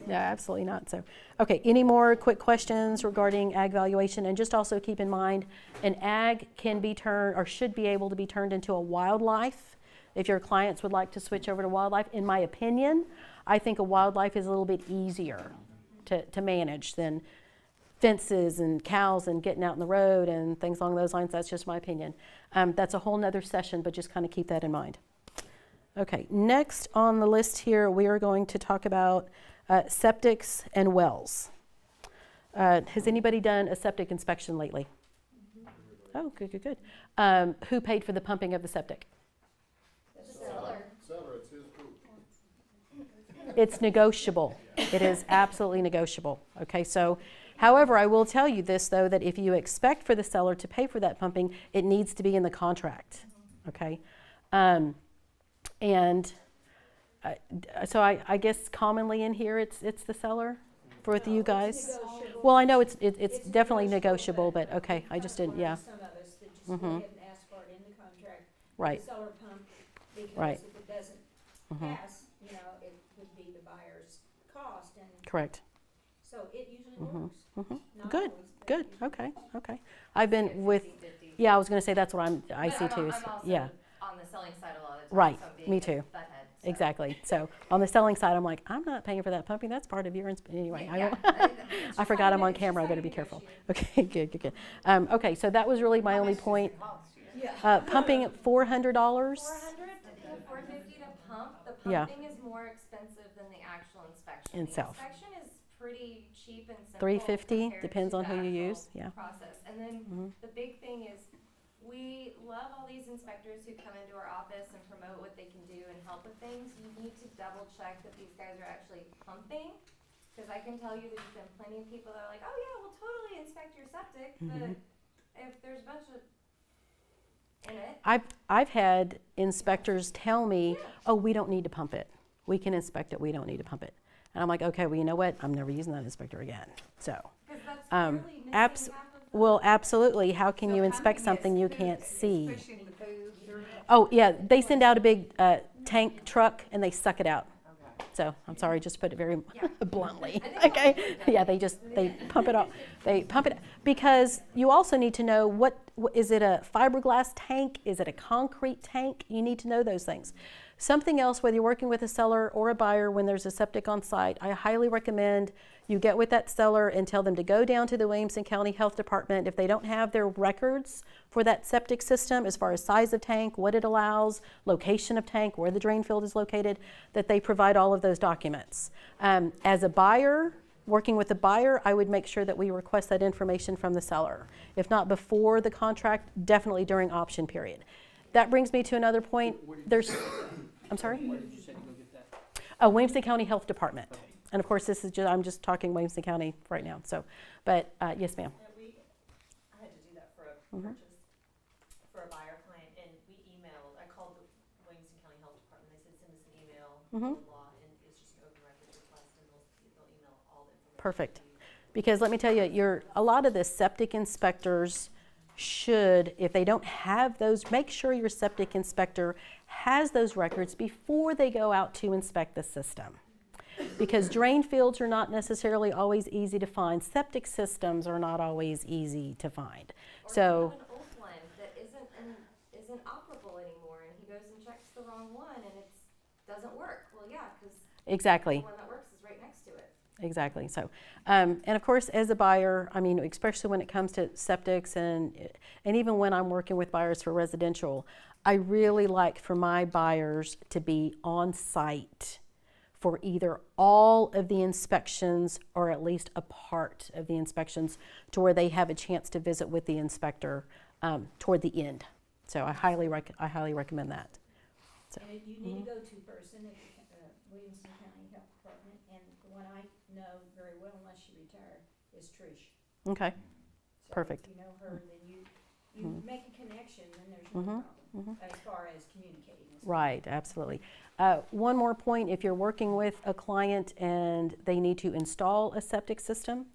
no, absolutely not. So, okay, any more quick questions regarding ag valuation? And just also keep in mind, an ag can be turned or should be able to be turned into a wildlife. If your clients would like to switch over to wildlife, in my opinion, I think a wildlife is a little bit easier to manage than fences and cows and getting out in the road and things along those lines. That's just my opinion. That's a whole nother session, but just kind of keep that in mind. Okay, next on the list here, we are going to talk about septics and wells. Has anybody done a septic inspection lately? Oh, good, good, good. Who paid for the pumping of the septic? The seller. It's his group. It's negotiable. It is absolutely negotiable. Okay, so, however, I will tell you this, though, that if you expect for the seller to pay for that pumping, it needs to be in the contract. Okay? So I guess commonly in here it's the seller for with you guys. Well, I know it's definitely negotiable, but okay, I just didn't. Yeah. Some of us that just go ahead and ask for it in the contract. Right. The seller pump, because Right. if it doesn't pass, you know, it would be the buyer's cost, and Correct. so it usually works. Not Good. always, but Good. usually. Okay. Okay. I've been with. 50-50. Yeah, I was going to say that's what I But see too. I'm is- also yeah. on the selling side a lot of the time. Right. So I'm being Me a too. butthead, so. Exactly. So on the selling side, I'm like, I'm not paying for that pumping. That's part of your anyway. I Yeah. don't. I forgot I'm on camera. I better be careful. Okay. Good. Good. Good. Okay. So that was really my only point. Pumping at $400. $400 to $450 to pump. The Yeah. pumping is more expensive than the actual inspection. Itself. The inspection is pretty cheap and simple. $350 compared depends to on the who you actual use. Yeah. Process. And then the big thing is we love all these inspectors who come into our office and promote what they can do and help with things. You need to double check that these guys are actually pumping. Because I can tell you there's been plenty of people that are like, oh yeah, we'll totally inspect your septic, but if there's a bunch of in it. I've had inspectors tell me, oh, we don't need to pump it. We can inspect it. We don't need to pump it. And I'm like, okay, well, you know what? I'm never using that inspector again. So, 'Cause that's clearly missing half of the- well, absolutely. How can you inspect something you can't see? Oh, yeah, they send out a big tank truck and they suck it out. So I'm sorry, just to put it very bluntly. Okay, yeah, they pump it off. They pump it because you also need to know what is it, a fiberglass tank? Is it a concrete tank? You need to know those things. Something else, whether you're working with a seller or a buyer, when there's a septic on site, I highly recommend you get with that seller and tell them to go down to the Williamson County Health Department. If they don't have their records for that septic system, as far as size of tank, what it allows, location of tank, where the drain field is located, that they provide all of those documents. As a buyer, working with the buyer, I would make sure that we request that information from the seller. If not before the contract, definitely during option period. That brings me to another point. I'm sorry? Where did you say to go get that? Williamson County Health Department. And of course, this is I'm just talking Williamson County right now. So, but yes, ma'am. I had to do that for a purchase for a buyer client, and we emailed. I called the Williamson County Health Department. They said send us an email, blah blah blah, and it's just an open records request, and they'll email all the information. Perfect. Because let me tell you, a lot of the septic inspectors should, if they don't have those, make sure your septic inspector has those records before they go out to inspect the system. Because drain fields are not necessarily always easy to find. Septic systems are not always easy to find. Or So, you have an old one that isn't operable anymore, and he goes and checks the wrong one, and it doesn't work. Well, yeah, because exactly. the one that works is right next to it. Exactly. So, and of course, as a buyer, I mean, especially when it comes to septics and even when I'm working with buyers for residential, I really like for my buyers to be on site for either all of the inspections or at least a part of the inspections, to where they have a chance to visit with the inspector toward the end. So I highly recommend that. So, And you need to go to person at the Williamson County Health Department, and the one I know very well, unless she retired, is Trish. okay. So Perfect. if you know her, then you make a connection, then there's no problem as far as communicating. Right, absolutely. One more point, if you're working with a client and they need to install a septic system,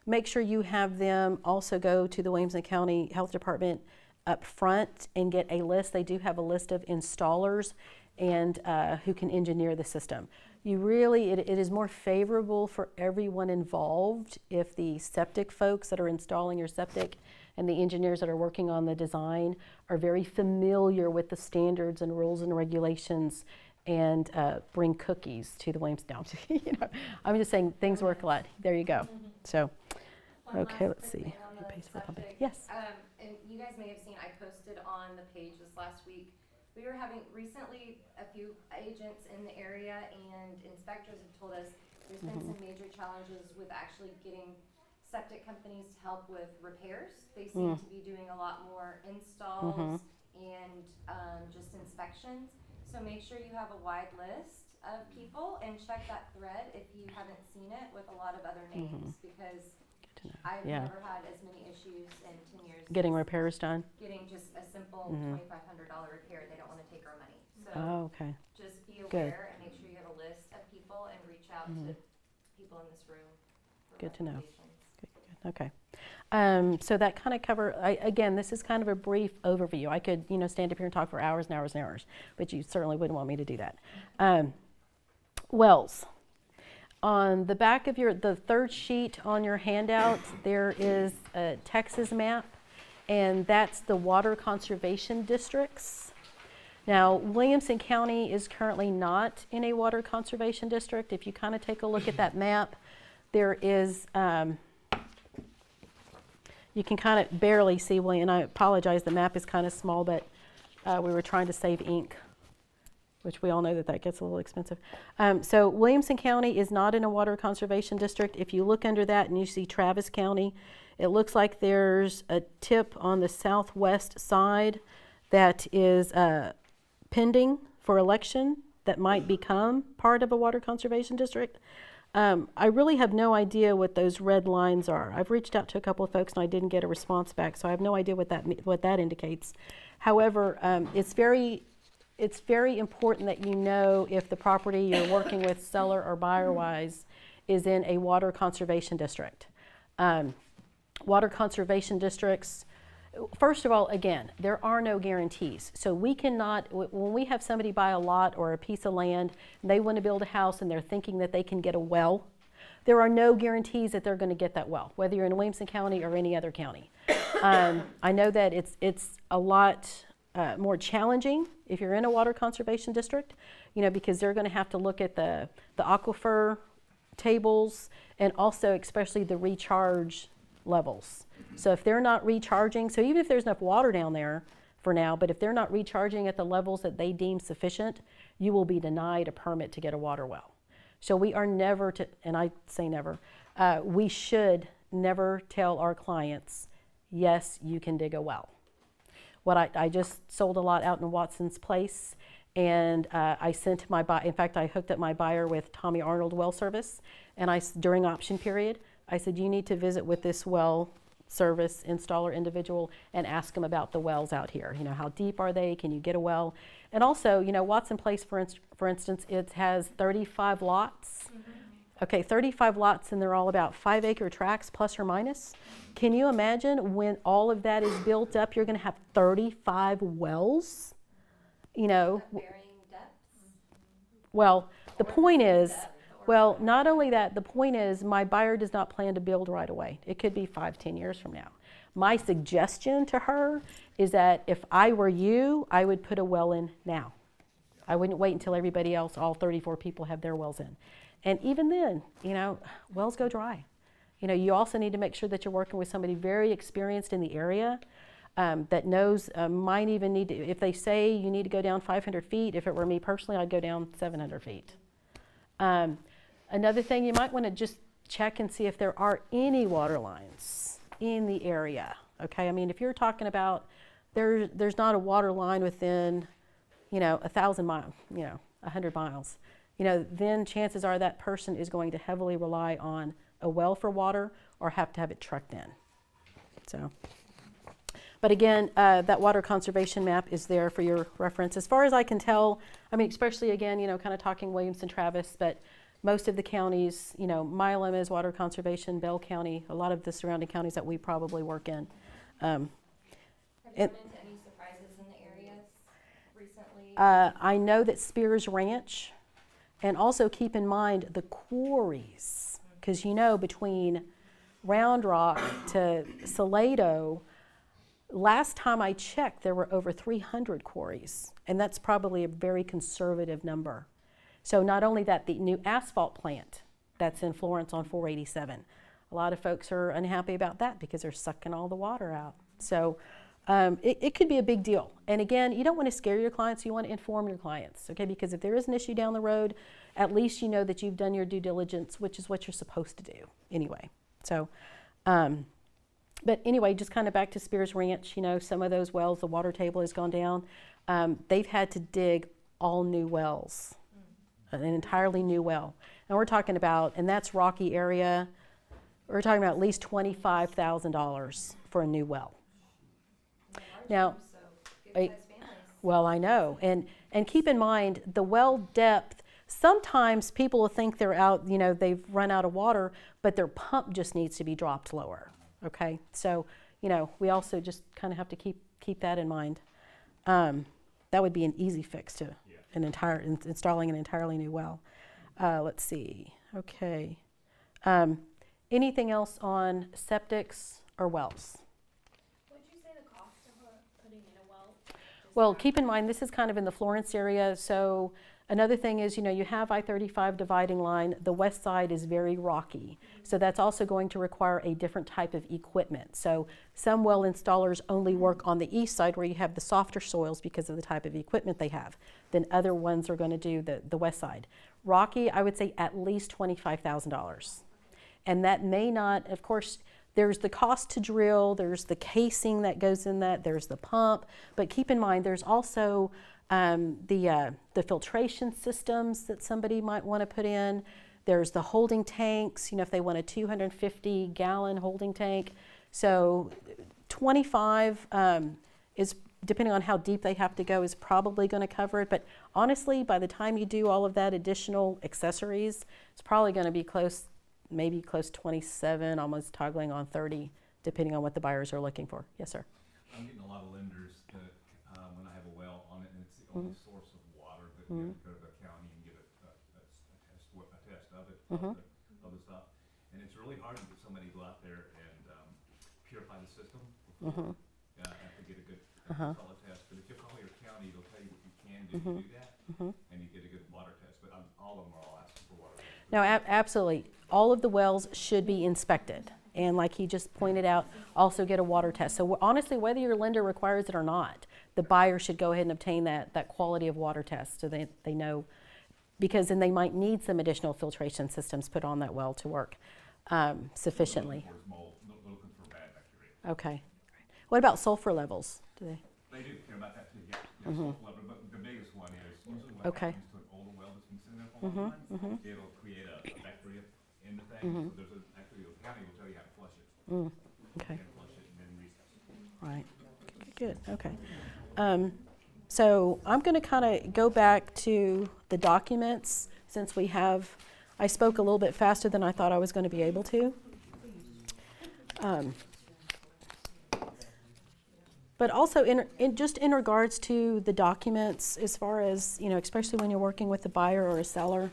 make sure you have them also go to the Williamson County Health Department up front and get a list. They do have a list of installers and who can engineer the system. You really, it is more favorable for everyone involved if the septic folks that are installing your septic and the engineers that are working on the design are very familiar with the standards and rules and regulations, and bring cookies to the Williamson. No, you know, I'm just saying things work a lot. There you go. So, okay, let's see. Who pays for pumping? Yes. And you guys may have seen, I posted on the page this last week. We were having recently a few agents in the area, and inspectors have told us there's been some major challenges with actually getting septic companies to help with repairs. They seem to be doing a lot more installs and just inspections. So make sure you have a wide list of people and check that thread if you haven't seen it with a lot of other names, because I've never had as many issues in 10 years. Getting repairs done? Getting just a simple $2,500 repair. They don't want to take our money. So okay. just be aware and make sure you have a list of people and reach out to people in this room. Good to know. Good. Okay. So that kind of again, this is kind of a brief overview. I could, stand up here and talk for hours and hours and hours, but you certainly wouldn't want me to do that. Wells. On the back of the third sheet on your handout, there is a Texas map, and that's the water conservation districts. Now, Williamson County is currently not in a water conservation district. If you kind of take a look at that map, there is, you can kind of barely see, and I apologize, the map is kind of small, but we were trying to save ink, which we all know that gets a little expensive. So Williamson County is not in a water conservation district. If you look under that and you see Travis County, it looks like there's a tip on the southwest side that is pending for election that might become part of a water conservation district. I really have no idea what those red lines are. I've reached out to a couple of folks and I didn't get a response back, so I have no idea what that indicates. However, it's very important that you know if the property you're working with, seller or buyer-wise, is in a water conservation district. Water conservation districts, first of all, again, there are no guarantees. So we cannot, when we have somebody buy a lot or a piece of land, and they want to build a house and they're thinking that they can get a well, there are no guarantees that they're going to get that well, whether you're in Williamson County or any other county. I know that it's a lot more challenging if you're in a water conservation district, because they're going to have to look at the aquifer tables and also especially the recharge levels. So if they're not recharging, so even if there's enough water down there for now, but if they're not recharging at the levels that they deem sufficient, you will be denied a permit to get a water well. So we are never and I say never, we should never tell our clients, yes, you can dig a well. I just sold a lot out in Watson's Place, and I sent in fact, I hooked up my buyer with Tommy Arnold Well Service, and during option period, I said, you need to visit with this well service installer individual and ask them about the wells out here. How deep are they? Can you get a well? And also, Watson Place, for instance, it has 35 lots. Okay, 35 lots, and they're all about 5-acre tracts, plus or minus. Can you imagine when all of that is built up, you're going to have 35 wells? You know, Varying depths. well, the point is, well, not only that, the point is my buyer does not plan to build right away. It could be 5, 10 years from now. My suggestion to her is that if I were you, I would put a well in now. I wouldn't wait until everybody else, all 34 people, have their wells in. And even then, you know, wells go dry. You know, you also need to make sure that you're working with somebody very experienced in the area that knows, might even need to, if they say you need to go down 500 feet, if it were me personally, I'd go down 700 feet. Another thing, you might want to just check and see if there are any water lines in the area. Okay, I mean, if you're talking about there's not a water line within, you know, 1,000 miles, you know, 100 miles, you know, then chances are that person is going to heavily rely on a well for water or have to have it trucked in. So, but again, that water conservation map is there for your reference. As far as I can tell, I mean, especially again, you know, kind of talking Williamson, Travis, but most of the counties, you know, Milam is water conservation, Bell County, a lot of the surrounding counties that we probably work in. Have you run into any surprises in the areas recently? I know that Spears Ranch, and also keep in mind the quarries, because you know between Round Rock to Salado, last time I checked there were over 300 quarries, and that's probably a very conservative number. So not only that, the new asphalt plant that's in Florence on 487, a lot of folks are unhappy about that because they're sucking all the water out. So it could be a big deal. And again, you don't want to scare your clients, you want to inform your clients, okay? Because if there is an issue down the road, at least you know that you've done your due diligence, which is what you're supposed to do anyway. So, but anyway, just kind of back to Spears Ranch, you know, some of those wells, the water table has gone down. They've had to dig all new wells, an entirely new well. And we're talking about, and that's rocky area, we're talking about at least $25,000 for a new well. Now, well, I know, and keep in mind the well depth. Sometimes people will think they're out, you know, they've run out of water, but their pump just needs to be dropped lower. Okay, so you know, we also just kind of have to keep that in mind. That would be an easy fix to installing an entirely new well. Let's see. Okay. Anything else on septics or wells? Well, keep in mind, this is kind of in the Florence area, so another thing is, you know, you have I-35 dividing line. The west side is very rocky, so that's also going to require a different type of equipment. So some well installers only work on the east side where you have the softer soils because of the type of equipment they have. Then other ones are going to do the west side. Rocky, I would say at least $25,000. And that may not, of course, there's the cost to drill, there's the casing that goes in that, there's the pump, but keep in mind there's also the filtration systems that somebody might want to put in. There's the holding tanks, you know, if they want a 250-gallon holding tank. So 25 is, depending on how deep they have to go, is probably going to cover it. But honestly, by the time you do all of that additional accessories, it's probably going to be close, maybe close to 27, almost toggling on 30, depending on what the buyers are looking for. Yes, sir. I'm getting a lot of lenders that when I have a well on it and it's the only source of water, that you have to go to the county and get a test of it, of the stuff. And it's really hard to get somebody to go out there and purify the system before have to get a good solid test. But if you call your county, they'll tell you what you can do to do that, and you get a good water test. But all of them are all asking for water tests. No, absolutely. All of the wells should be inspected. And like he just pointed out, also get a water test. So honestly, whether your lender requires it or not, the buyer should go ahead and obtain that quality of water test so they know, because then they might need some additional filtration systems put on that well to work sufficiently. Looking for bad bacteria. Okay. What about sulfur levels? Do they? They do care about that too, yeah. Sulfur level, but the biggest one is usually what happens to an older well that's been sitting there for a long time, it'll create a bacteria in the thing. So there's actually the county will tell you how to flush it. Okay. And flush it and then retest it. Right. Good. Okay. So I'm going to kind of go back to the documents since we have I spoke a little bit faster than I thought I was going to be able to. But also just in regards to the documents, as far as, you know, especially when you're working with a buyer or a seller,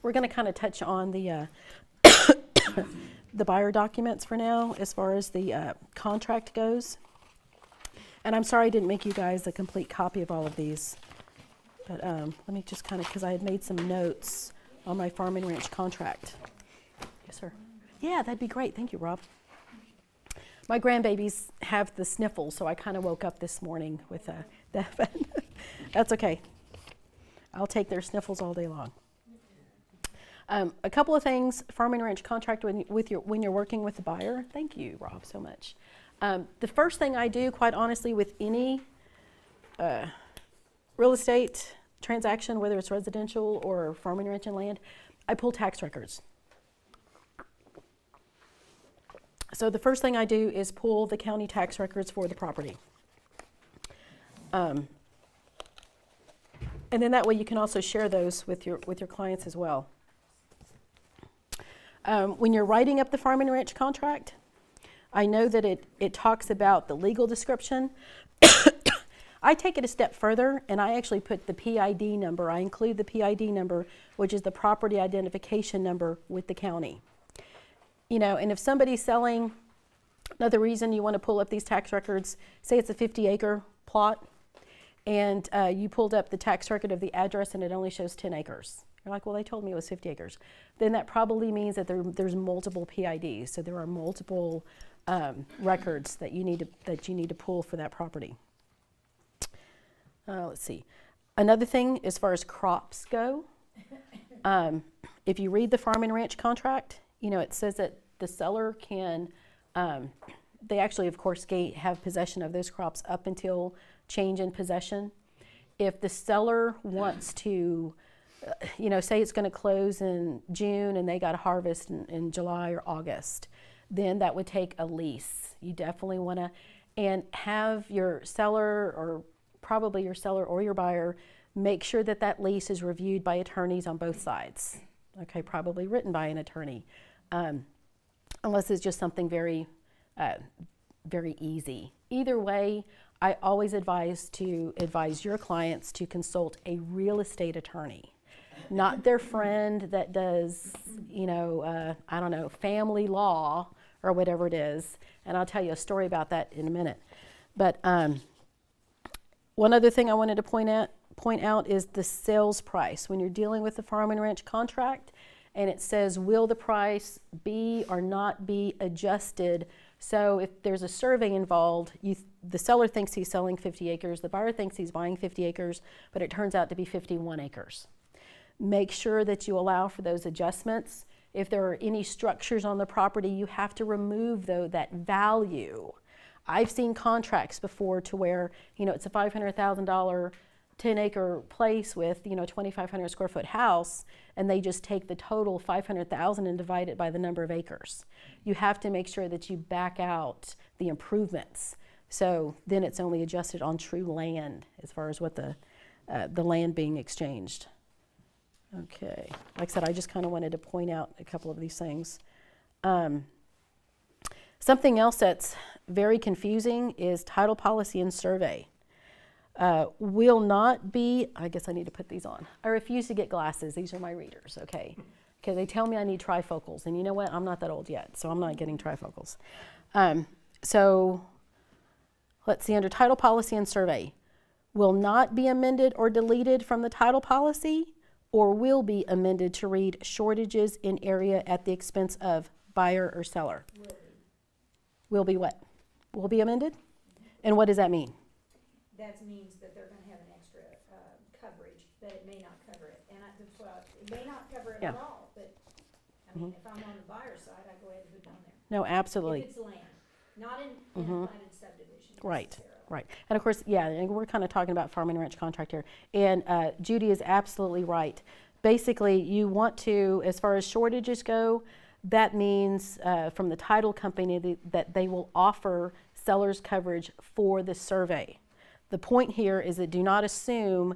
we're going to kind of touch on the the buyer documents for now, as far as the contract goes. And I'm sorry I didn't make you guys a complete copy of all of these. But let me just kind of, because I had made some notes on my farm and ranch contract. Yes, sir. Yeah, that'd be great. Thank you, Rob. My grandbabies have the sniffles, so I kind of woke up this morning with that. That's okay. I'll take their sniffles all day long. A couple of things, farm and ranch contract when you're working with the buyer. Thank you, Rob, so much. The first thing I do, quite honestly, with any real estate transaction, whether it's residential or farm and ranch and land, I pull tax records. So the first thing I do is pull the county tax records for the property. And then that way you can also share those with your clients as well. When you're writing up the farm and ranch contract, I know that it talks about the legal description. I take it a step further, and I actually put the PID number. I include the PID number, which is the property identification number with the county. You know, and if somebody's selling, another reason you want to pull up these tax records, say it's a 50-acre plot, and you pulled up the tax record of the address and it only shows 10 acres. You're like, well, they told me it was 50 acres. Then that probably means that there's multiple PIDs, so there are multiple records that you need to pull for that property. Let's see. Another thing, as far as crops go, if you read the farm and ranch contract, you know, it says that the seller can, they actually, of course, have possession of those crops up until change in possession. If the seller wants to, you know, say it's going to close in June and they got a harvest in July or August, then that would take a lease. You definitely want to, and have your seller, or probably your seller or your buyer, make sure that that lease is reviewed by attorneys on both sides. Okay, probably written by an attorney. Unless it's just something very, very easy. Either way, I always advise your clients to consult a real estate attorney, not their friend that does, you know, I don't know, family law or whatever it is. And I'll tell you a story about that in a minute. But one other thing I wanted to point out is the sales price. When you're dealing with the farm and ranch contract, and it says, will the price be or not be adjusted? So if there's a survey involved, the seller thinks he's selling 50 acres, the buyer thinks he's buying 50 acres, but it turns out to be 51 acres. Make sure that you allow for those adjustments. If there are any structures on the property, you have to remove that value. I've seen contracts before to where, you know, it's a $500,000 10-acre place with, you know, 2,500 square foot house, and they just take the total 500,000 and divide it by the number of acres. You have to make sure that you back out the improvements. So then it's only adjusted on true land as far as what the land being exchanged. Okay, like I said, I just kind of wanted to point out a couple of these things. Something else that's very confusing is title policy and survey. Will not be, I guess I need to put these on. I refuse to get glasses. These are my readers, okay? Because they tell me I need trifocals. And you know what? I'm not that old yet, so I'm not getting trifocals. So let's see, under title policy and survey, will not be amended or deleted from the title policy, or will be amended to read shortages in area at the expense of buyer or seller. Will be what? Will be amended? And what does that mean? That means that they're gonna have an extra coverage, but it may not cover it. And it may not cover it at all, but, I mean, if I'm on the buyer side, I go ahead and put it on there. No, absolutely. If it's land, not in a platted subdivision. Right, right. And of course, yeah, and we're kind of talking about farm and ranch contract here. And Judy is absolutely right. Basically, you want to, as far as shortages go, that means from the title company that they will offer seller's coverage for the survey. The point here is that do not assume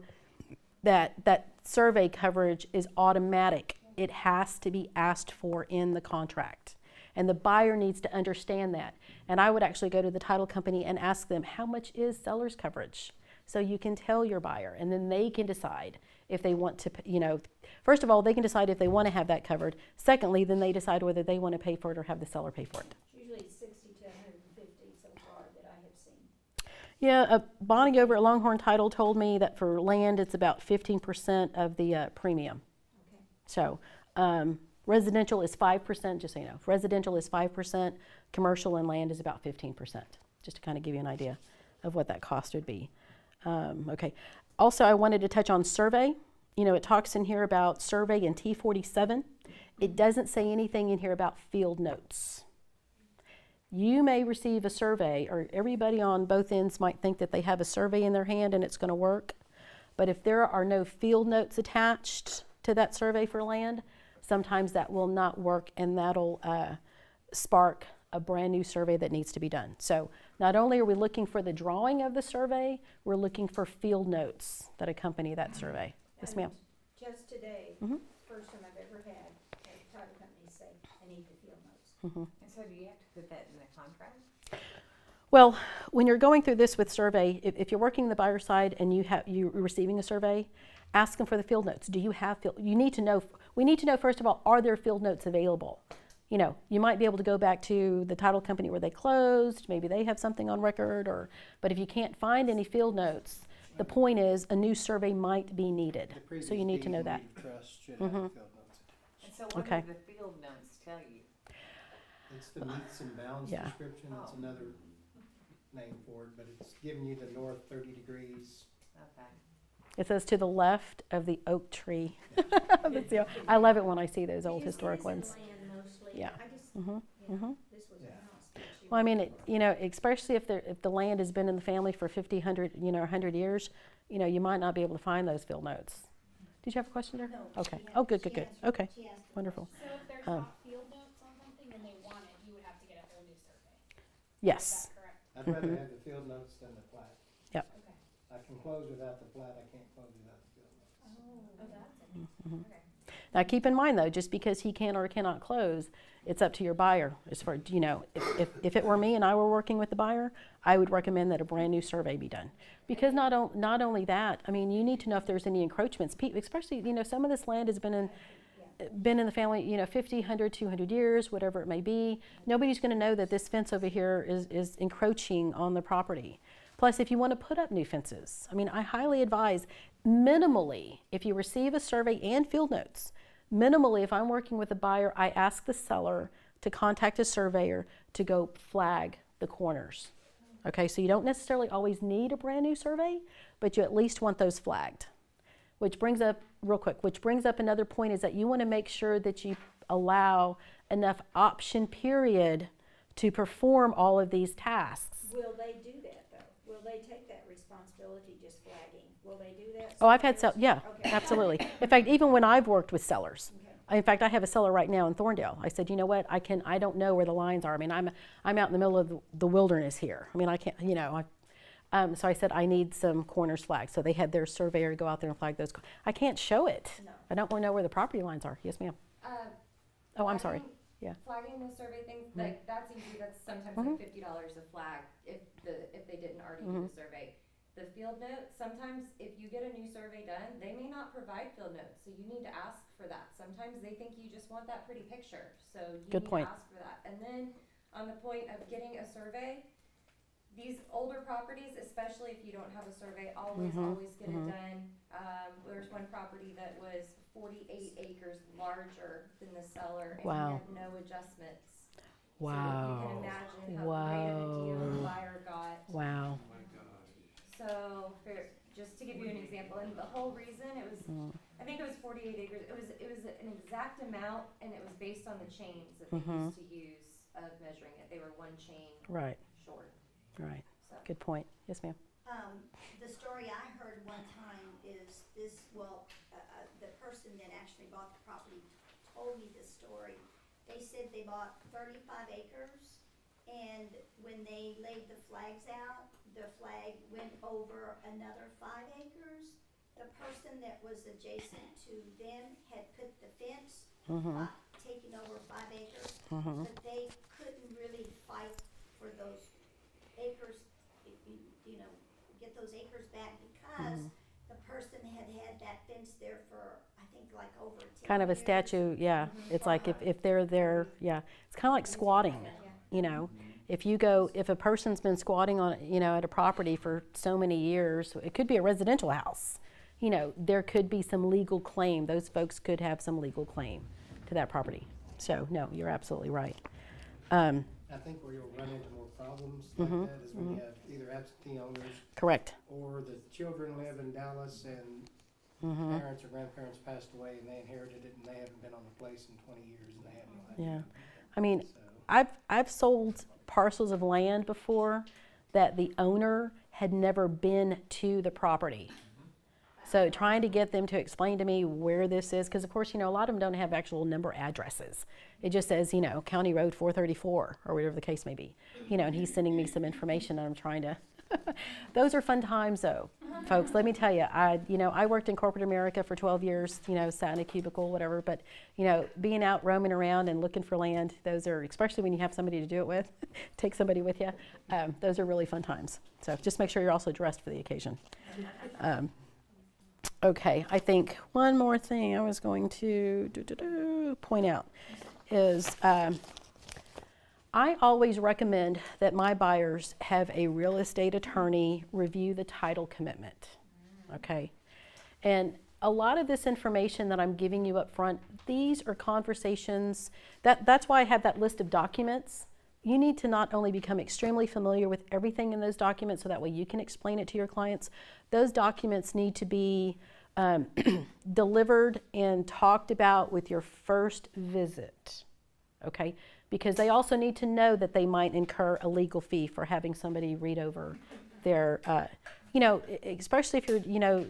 that that survey coverage is automatic it has to be asked for in the contract. And the buyer needs to understand that. And I would actually go to the title company and ask them, how much is seller's coverage? So you can tell your buyer, and then they can decide if they want to, you know, first of all, they can decide if they want to have that covered. Secondly, then they decide whether they want to pay for it or have the seller pay for it. Usually 60 to 150 so far that I have seen. Yeah, Bonnie over at Longhorn Title told me that for land, it's about 15% of the premium. Okay. So residential is 5%, just so you know. Residential is 5%, commercial and land is about 15%, just to kind of give you an idea of what that cost would be. Okay. Also, I wanted to touch on survey. You know, it talks in here about survey in T47. It doesn't say anything in here about field notes. You may receive a survey, or everybody on both ends might think that they have a survey in their hand and it's going to work. But if there are no field notes attached to that survey for land, sometimes that will not work, and that'll spark a brand new survey that needs to be done. So not only are we looking for the drawing of the survey, we're looking for field notes that accompany that survey. Yes, ma'am. Just today, Mhm. first time I've ever had a title company say, I need the field notes. Mhm. And so do you have to put that in the contract? Well, when you're going through this with survey, if you're working the buyer side and you're receiving a survey, ask them for the field notes. Do you have we need to know first of all, are there field notes available? You know, you might be able to go back to the title company where they closed, maybe they have something on record, but if you can't find any field notes, the point is a new survey might be needed. So you need to know that. Trust should have field notes attached. And so what Okay. do the field notes tell you? It's the meets and bounds Yeah. description, it's another name for it, but it's giving you the north 30 degrees. Okay. It says to the left of the oak tree. I love it when I see those old historic ones. Yeah. Mhm. Mhm. This was Yeah. a house that she Well, I mean, you know, especially if the land has been in the family for 50, 100, 100 years, you know, you might not be able to find those field notes. Did you have a question there? No, Okay. she Oh, answered- good. she Okay. answered- she answered the Wonderful. So if there's Um, not field notes on something and they want it, you would have to get a whole new survey. Yes. Is that correct? I'd rather have the field notes than the plat. Yep. Okay. I can close without the plat, I can't close without the field notes. Oh, that's interesting. Mhm. Okay. Now, keep in mind, though, just because he can or cannot close, it's up to your buyer. As far, you know, if it were me and I were working with the buyer, I would recommend that a brand new survey be done. Because not only that, I mean, you need to know if there's any encroachments. Especially, you know, some of this land has been in the family, you know, 50, 100, 200 years, whatever it may be. Nobody's going to know that this fence over here is encroaching on the property. Plus, if you want to put up new fences, I mean, I highly advise minimally, if you receive a survey and field notes, minimally, if I'm working with a buyer, I ask the seller to contact a surveyor to go flag the corners. Okay, so you don't necessarily always need a brand new survey, but you at least want those flagged. Which brings up, real quick, another point is that you want to make sure that you allow enough option period to perform all of these tasks. Will they do that though? Will they take that responsibility, just flagging? Will they do that? Oh, I've had Surveyors? yeah, absolutely. In fact, even when I've worked with sellers, Okay. in fact, I have a seller right now in Thorndale. I said, you know what? I don't know where the lines are. I mean, I'm out in the middle of the wilderness here. I mean, I can't, you know. So I said, I need some corners flagged. So they had their surveyor go out there and flag those. I can't show it. No. I don't know where the property lines are. Yes, ma'am. Oh, I'm sorry. flagging- Yeah. Flagging the survey things, Mhm. like, that's easy, that's sometimes Mhm. like $50 a flag if they didn't already do the survey. The field notes, sometimes if you get a new survey done, they may not provide field notes, so you need to ask for that. Sometimes they think you just want that pretty picture, so you Good need point. to ask for that. And then, on the point of getting a survey, these older properties, especially if you don't have a survey, always get it done. There's one property that was 48 acres larger than the seller, and Wow. he had no adjustments. Wow. So you can imagine how great of a deal the Wow. buyer got. Wow. So, just to give you an example, and the whole reason it was, I think it was 48 acres. It was an exact amount, and it was based on the chains that they used to use of measuring it. They were one chain Right. short. Right. So. Good point. Yes, ma'am. The story I heard one time is this, the person that actually bought the property told me this story. They said they bought 35 acres, and when they laid the flags out, the flag went over another 5 acres. The person that was adjacent to them had put the fence taking over 5 acres. Mhm. But they couldn't really fight for those acres, you know, get those acres back because the person had that fence there for, I think, like over 10 Kind of a years. statue, yeah. It's like if they're there, yeah. It's kind of like squatting, you know. If a person's been squatting on, you know, at a property for so many years, it could be a residential house. You know, there could be some legal claim. Those folks could have some legal claim to that property. So, no, you're absolutely right. I think where you'll run into more problems like that is when you have either absentee owners Correct. or the children live in Dallas and parents or grandparents passed away and they inherited it and they haven't been on the place in 20 years and they have no idea. Yeah. I mean, So, I've sold parcels of land before that the owner had never been to the property. So trying to get them to explain to me where this is, because of course, you know, a lot of them don't have actual number addresses. It just says, you know, County Road 434 or whatever the case may be. You know, and he's sending me some information and I'm trying to, those are fun times though, folks. Let me tell you, I worked in corporate America for 12 years, you know, sat in a cubicle, whatever, but, you know, being out roaming around and looking for land, those are, especially when you have somebody to do it with, take somebody with you, those are really fun times. So just make sure you're also dressed for the occasion. Okay, I think one more thing I was going to point out is I always recommend that my buyers have a real estate attorney review the title commitment, okay? And a lot of this information that I'm giving you up front, these are conversations, that's why I have that list of documents. You need to not only become extremely familiar with everything in those documents so that way you can explain it to your clients, those documents need to be delivered and talked about with your first visit, okay? Because they also need to know that they might incur a legal fee for having somebody read over their, you know, especially if you're, you know,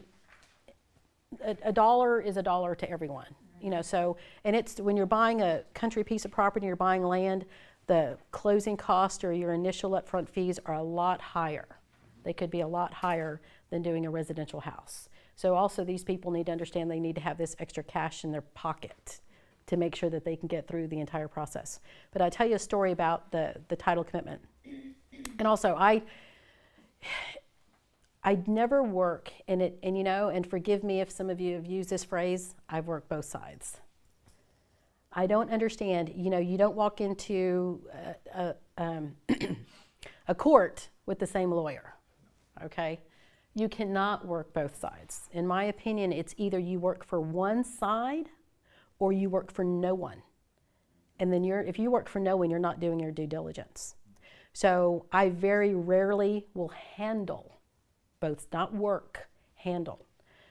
a dollar is a dollar to everyone, you know, so, and it's when you're buying a country piece of property, you're buying land, the closing cost or your initial upfront fees are a lot higher. They could be a lot higher than doing a residential house. So also these people need to understand they need to have this extra cash in their pocket to make sure that they can get through the entire process. But I tell you a story about the title commitment. And also I'd never work in it, and you know, and forgive me if some of you have used this phrase, I've worked both sides. I don't understand, you know, you don't walk into a court with the same lawyer, okay? You cannot work both sides. In my opinion, it's either you work for one side or you work for no one. And then if you work for no one, you're not doing your due diligence. So I very rarely will handle both, not work, handle.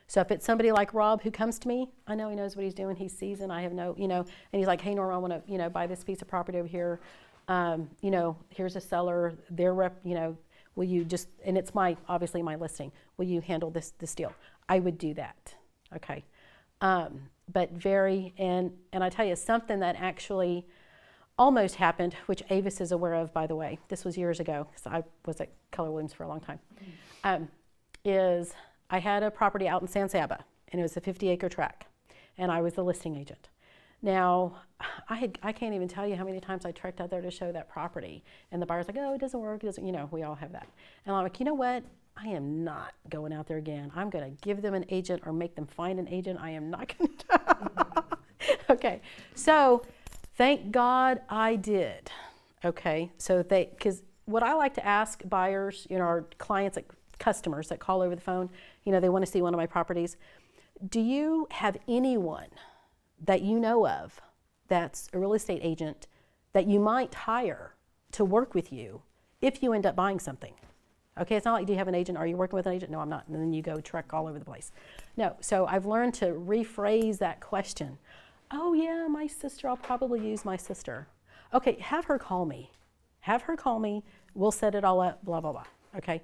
So if it's somebody like Rob who comes to me, I know he knows what he's doing, he's seasoned, I have no, you know, and he's like, hey Norma, I want to, you know, buy this piece of property over here. You know, here's a seller, their rep, you know, will you just, and it's obviously my listing, will you handle this deal? I would do that, okay. But and I tell you something that actually almost happened, which Avis is aware of, by the way, this was years ago, because I was at Keller Williams for a long time, is I had a property out in San Saba, and it was a 50-acre tract, and I was the listing agent. Now, I can't even tell you how many times I trekked out there to show that property, and the buyer's like, oh, it doesn't work, it doesn't, you know, we all have that. And I'm like, you know what? I am not going out there again. I'm going to give them an agent or make them find an agent. I am not going to. Okay, so thank God I did. Okay, so because what I like to ask buyers, you know, our clients, customers that call over the phone, you know, they want to see one of my properties. Do you have anyone that you know of that's a real estate agent that you might hire to work with you if you end up buying something? Okay, it's not like, do you have an agent? Are you working with an agent? No, I'm not. And then you go trek all over the place. No, so I've learned to rephrase that question. Oh yeah, my sister, I'll probably use my sister. Okay, have her call me. Have her call me, we'll set it all up, blah, blah, blah, okay?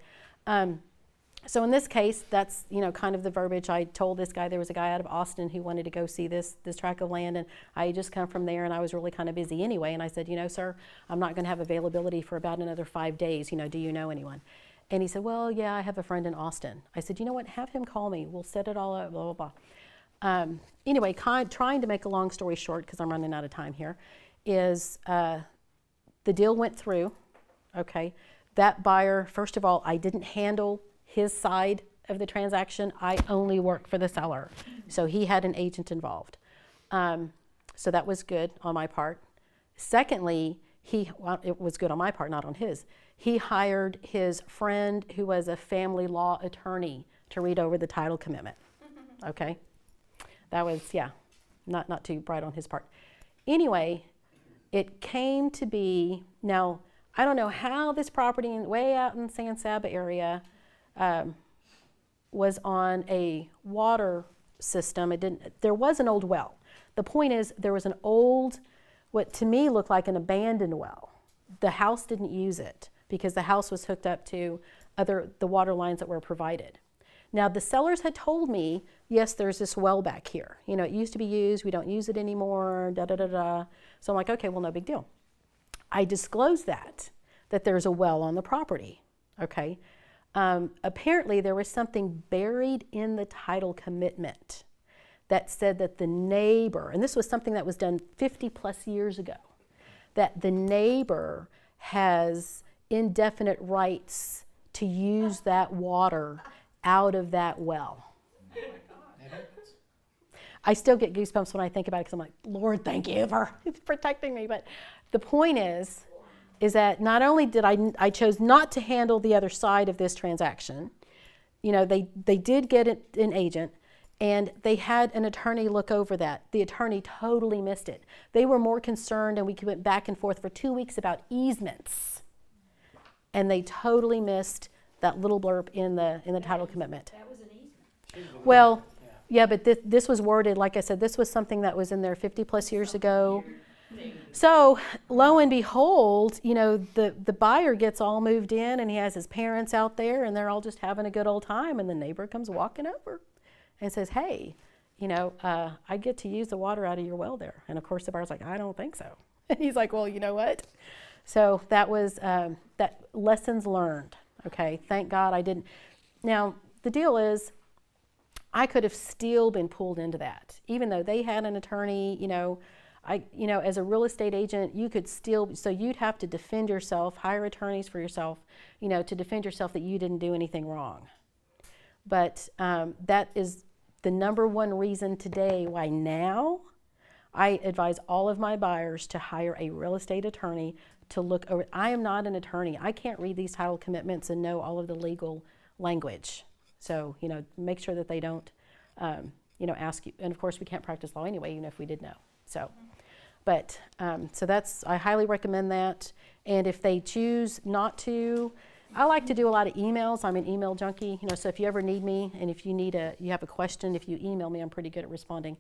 So in this case, that's, you know, kind of the verbiage. I told this guy, there was a guy out of Austin who wanted to go see this tract of land, and I had just come from there, and I was really kind of busy anyway, and I said, you know, sir, I'm not going to have availability for about another 5 days, you know, do you know anyone? And he said, well, yeah, I have a friend in Austin. I said, you know what, have him call me, we'll set it all up, blah, blah, Anyway, trying to make a long story short, because I'm running out of time here, is the deal went through, okay? That buyer, first of all, I didn't handle his side of the transaction. I only work for the seller. So he had an agent involved. So that was good on my part. Secondly, it was good on my part, not on his. He hired his friend who was a family law attorney to read over the title commitment, okay? That was, yeah, not too bright on his part. Anyway, it came to be, now, I don't know how this property way out in San Saba area was on a water system. There was an old well. The point is, there was an old, what to me looked like an abandoned well. The house didn't use it because the house was hooked up to the water lines that were provided. Now, the sellers had told me, yes, there's this well back here. You know, it used to be used, we don't use it anymore, da-da-da-da. So I'm like, okay, well, no big deal. I disclosed that there's a well on the property, okay? Apparently, there was something buried in the title commitment that said that the neighbor, and this was something that was done 50 plus years ago, that the neighbor has indefinite rights to use that water out of that well. I still get goosebumps when I think about it because I'm like, Lord, thank you for protecting me. But the point is that not only did I chose not to handle the other side of this transaction, you know, they did get an agent and they had an attorney look over that. The attorney totally missed it. They were more concerned, and we went back and forth for 2 weeks about easements. And they totally missed that little blurb in the title commitment. That was an easement. Well, yeah, but this was worded, like I said, this was something that was in there 50 plus years ago. So lo and behold, you know, the buyer gets all moved in and he has his parents out there and they're all just having a good old time, and the neighbor comes walking over and says, hey, you know, I get to use the water out of your well there. And of course the buyer's like, I don't think so. And he's like, well, you know what? So that was, that lessons learned. Okay, thank God I didn't. Now, the deal is, I could have still been pulled into that. Even though they had an attorney, you know, as a real estate agent, you could still, so you'd have to defend yourself, hire attorneys for yourself, you know, to defend yourself that you didn't do anything wrong. But that is the number one reason today why now I advise all of my buyers to hire a real estate attorney to look over. I am not an attorney. I can't read these title commitments and know all of the legal language. So, you know, make sure that they don't, you know, ask you. And of course, we can't practice law anyway, even if we did know. So, but, so that's, I highly recommend that. And if they choose not to, I like to do a lot of emails. I'm an email junkie, you know, so if you ever need me and if you you have a question, if you email me, I'm pretty good at responding.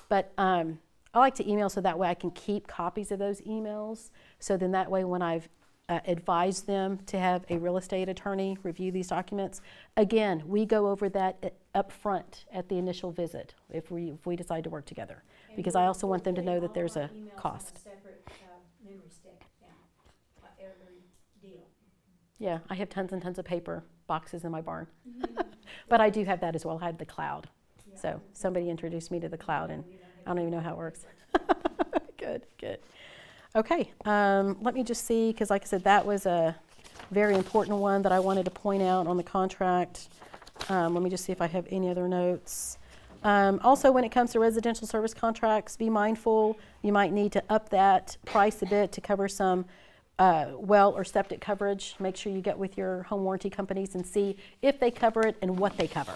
But I like to email so that way I can keep copies of those emails. So then that way when I've advised them to have a real estate attorney review these documents, again, we go over that up front at the initial visit if we decide to work together. And because I also want them to know that there's a emails cost. on a separate memory stick now, every deal. Yeah, I have tons and tons of paper boxes in my barn. But I do have that as well. I have the cloud. Yeah. So somebody introduced me to the cloud, and I don't even know how it works. Good, good. Okay, let me just see, because like I said, that was a very important one that I wanted to point out on the contract. Let me just see if I have any other notes. Also, when it comes to residential service contracts, be mindful. You might need to up that price a bit to cover some well or septic coverage. Make sure you get with your home warranty companies and see if they cover it and what they cover.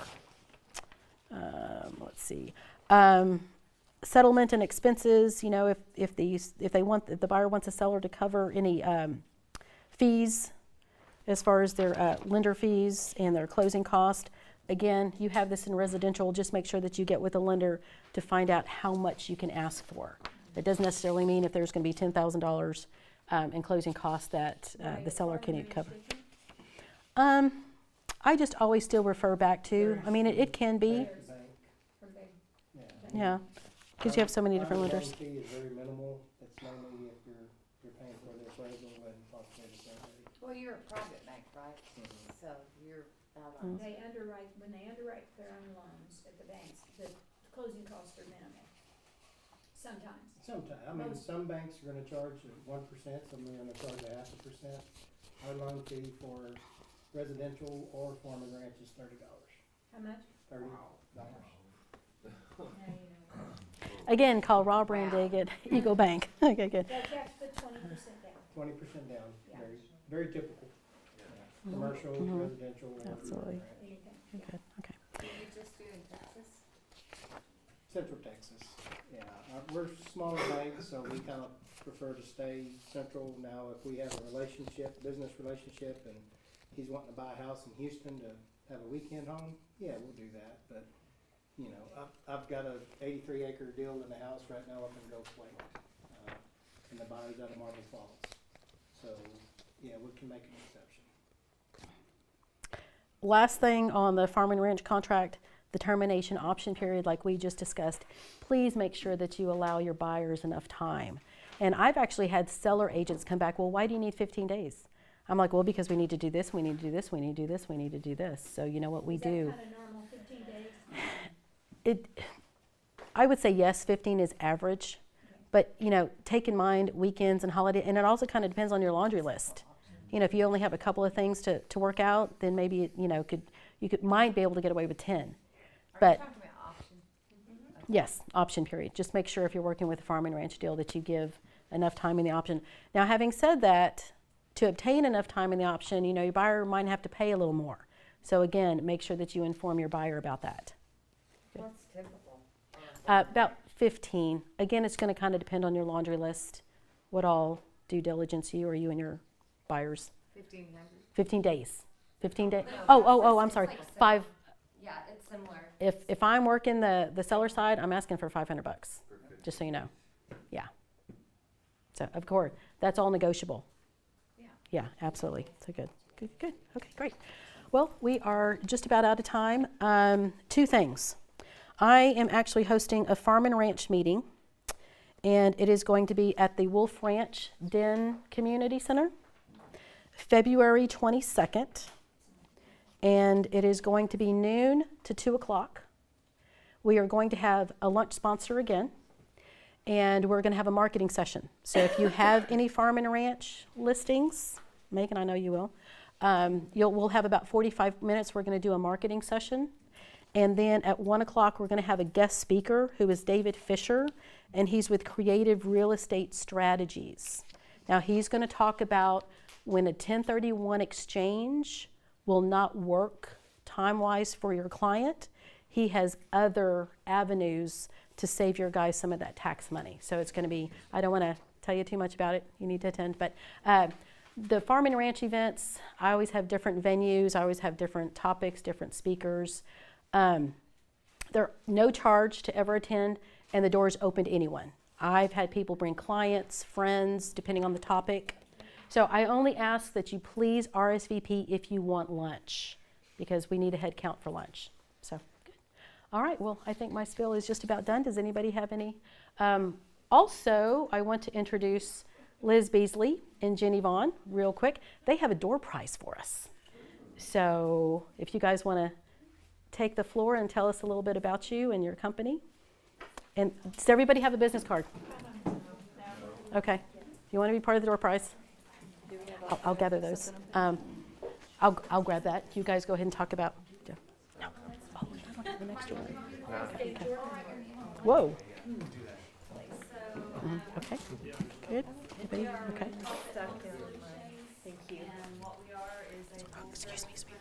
Let's see. Settlement and expenses, you know, if the buyer wants a seller to cover any fees as far as their lender fees and their closing cost. Again, you have this in residential, just make sure that you get with a lender to find out how much you can ask for. That doesn't necessarily mean if there's going to be $10,000 in closing costs that the seller can cover. I just always still refer back to, I mean, it can be. Yeah. Because you have so many different lenders. The fee is very minimal. It's mainly if you're paying for the appraisal and possibly the survey. Well, you're a private bank, right? So you're When they underwrite their own loans at the banks, the closing costs are minimal. Sometimes. Sometimes, I mean, Most- some banks are gonna charge 1%, some are gonna charge 0.5%. Our loan fee for residential or farm and ranch is $30. How much? $30. Again, call Rob Randig at Eagle Bank. Okay, good. They'll have to put 20% down. 20% down, Yeah. very typical. Commercial, residential, or farm and Absolutely. ranch. Anything. Good. Okay. Do you just do in Texas? Central Texas, yeah. We're smaller banks, so we kind of prefer to stay central. Now, if we have a relationship, business relationship, and he's wanting to buy a house in Houston to have a weekend home, yeah, we'll do that. But, you know, I've got a 83-acre deal in the house right now up in Gulf Lake, and the buyer's out of Marble Falls. So, yeah, we can make an exception. Last thing on the farm and ranch contract, the termination option period, like we just discussed, please make sure that you allow your buyers enough time. And I've actually had seller agents come back, well, why do you need 15 days? I'm like, well, because we need to do this, we need to do this, we need to do this, we need to do this. So you know what we do. Is that kind of normal, 15 days? I would say yes, 15 is average. But, you know, take in mind weekends and holiday, and it also kind of depends on your laundry list. You know, if you only have a couple of things to work out, then maybe, you know, might be able to get away with 10. But yes, option period. Just make sure if you're working with a farm and ranch deal that you give enough time in the option. Now, having said that, to obtain enough time in the option, you know, your buyer might have to pay a little more. So again, make sure that you inform your buyer about that. What's typical? About 15. Again, it's going to kind of depend on your laundry list, what all due diligence you or you and your buyers. 1,500. 15 days. 15 days. No, Oh, I'm it's sorry. like similar. 5. Yeah, it's similar. If I'm working the seller side, I'm asking for $500, just so you know. Yeah. So of course, that's all negotiable. Yeah. Yeah, absolutely. So good. Okay, great. Well, we are just about out of time. 2 things. I am actually hosting a farm and ranch meeting, and it is going to be at the Wolf Ranch Den Community Center, February 22nd. And it is going to be noon to 2 o'clock. We are going to have a lunch sponsor again, and we're going to have a marketing session. So if you have any farm and ranch listings, Megan, I know you will, we'll have about 45 minutes. We're going to do a marketing session. And then at 1 o'clock, we're going to have a guest speaker who is David Fisher, and he's with Creative Real Estate Strategies. Now, he's going to talk about when a 1031 exchange will not work time-wise for your client. He has other avenues to save your guys some of that tax money. So it's going to be, I don't want to tell you too much about it. You need to attend. But the farm and ranch events, I always have different venues. I always have different topics, different speakers. They're no charge to ever attend, and the door is open to anyone. I've had people bring clients, friends, depending on the topic. So I only ask that you please RSVP if you want lunch, because we need a head count for lunch. So, good. All right, well, I think my spiel is just about done. Does anybody have any? Also, I want to introduce Liz Beasley and Jenny Vaughn real quick. They have a door prize for us. So if you guys want to take the floor and tell us a little bit about you and your company. And does everybody have a business card? Okay. You want to be part of the door prize? I'll gather those. I'll grab that. You guys go ahead and talk about. Yeah. No. Oh, I don't have an extra one. Okay. Whoa. Okay. Good. Anybody? Okay. Thank you. Oh, excuse me, sweetie.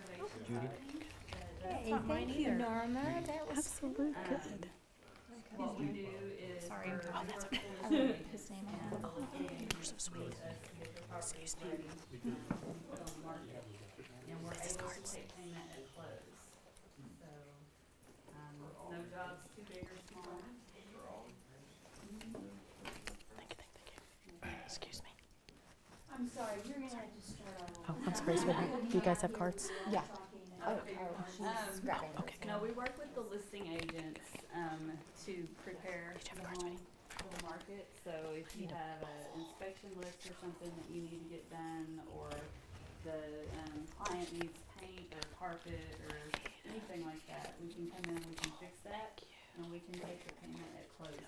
Hey, thank you, Norma. That was Absolutely good. What we do is Sorry. for Oh, that's okay. his name on it. Oh, you're so sweet. Excuse me. And we're able to take payment at close. So, no jobs too big or small. Thank you. Excuse me. I'm sorry, you're gonna have to start all over. Oh, I'm sorry, sweetie. Do you guys have cards? Yeah. Oh, she's grabbing. Okay, good. No, we work with the listing agents to prepare Did you have the cards ready? whole market. So if you have an inspection list or something that you need to get done, or the client needs paint or carpet or anything like that, we can come in and we can fix that. and we can take your payment at closing.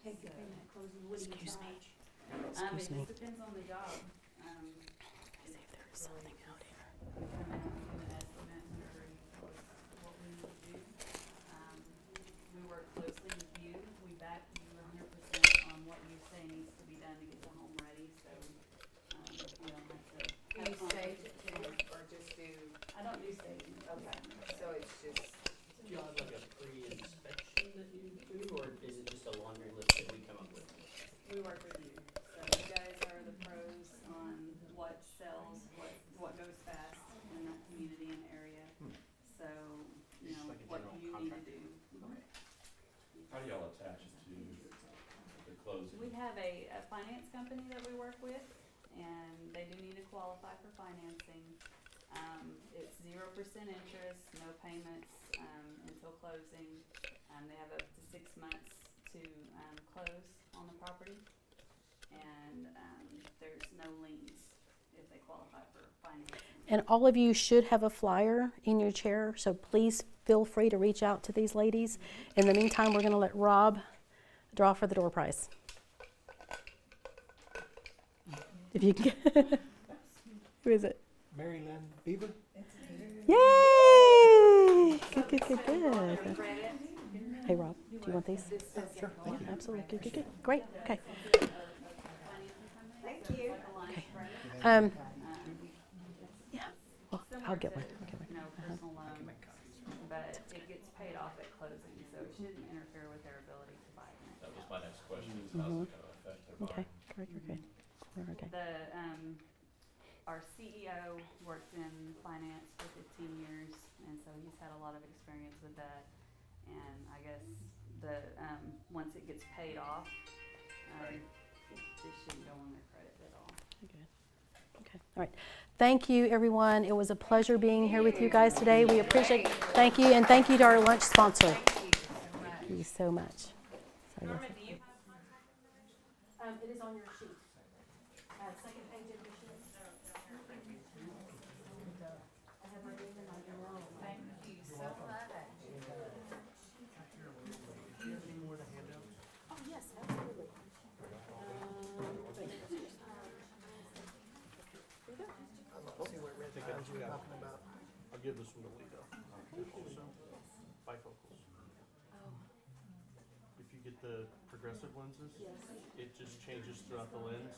Take the payment at closing, what do you Excuse me. charge? It Excuse me. just depends on the job. See if there is something out here. We come in and we give an estimate whenever you tell us what we need to do. We work closely with you, we back you 100% on what you say needs to be done to get the home ready, so, you don't have to. Do you stage it too, or just do, I don't do staging. okay, so it's just, Do you have like a pre-inspection that you do, or is it just a laundry list that we come up with? We work with you, so you guys are the pros on what sells, what goes fast in that community and area. So, you know, Like a what general you need to contractor. do. How do y'all attach it to the closing? We have a finance company that we work with, and they do need to qualify for financing. It's 0% interest, no payments, until closing. They have up to 6 months to, close on the property. And, there's no liens if they qualify for financing. And all of you should have a flyer in your chair, so please feel free to reach out to these ladies. In the meantime, we're going to let Rob draw for the door prize. If you can. Who is it? Mary Lynn Beaver? Yay! Good, good, good, good. Hey, Rob, do you want these? Sure, Yeah, absolutely. Good, good, good. Great. Okay. thank you. Yeah. Well, I'll get one. I'll get one. No personal loan, but it gets paid off at closing, so it shouldn't interfere with their ability to buy it. That was my next question, is how's it gonna affect their Okay. buying? Great, great, great. Okay. Our CEO worked in finance for 15 years, and so he's had a lot of experience with that. And I guess once it gets paid off, it shouldn't go on their credit at all. Okay. Okay. All right. Thank you, everyone. It was a pleasure being here with you guys today. We appreciate. Thank you, and thank you to our lunch sponsor. Thank you so much. Sorry, Norma, do you have it is on your sheet. Second page of your sheet. I have my name and my email. Thank you so much. Oh, yes, absolutely. See what red lines you're talking about. I'll give this one to Leo. So, bifocals. If you get the progressive lenses, it just changes throughout the lens.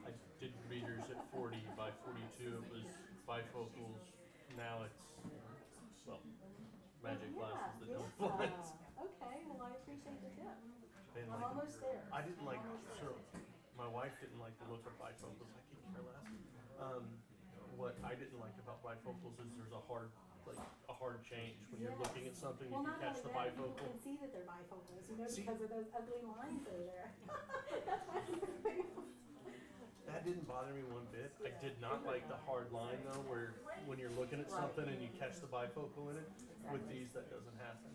I did readers at 40 by 42. It was bifocals. Now it's, well, magic glasses that don't blind. Okay, well, I appreciate the tip. They didn't I'm like almost there. I didn't like, so my wife didn't like the look of bifocals. I could care less. What I didn't like about bifocals is there's a hard change when you're looking at something. Well, If you not catch only the that, people bifocal. can see that they're bifocals, you know, See? because of those ugly lines that are there. That's why That didn't bother me one bit. I did not like the hard line though, where when you're looking at something and you catch the bifocal in it. With these, that doesn't happen.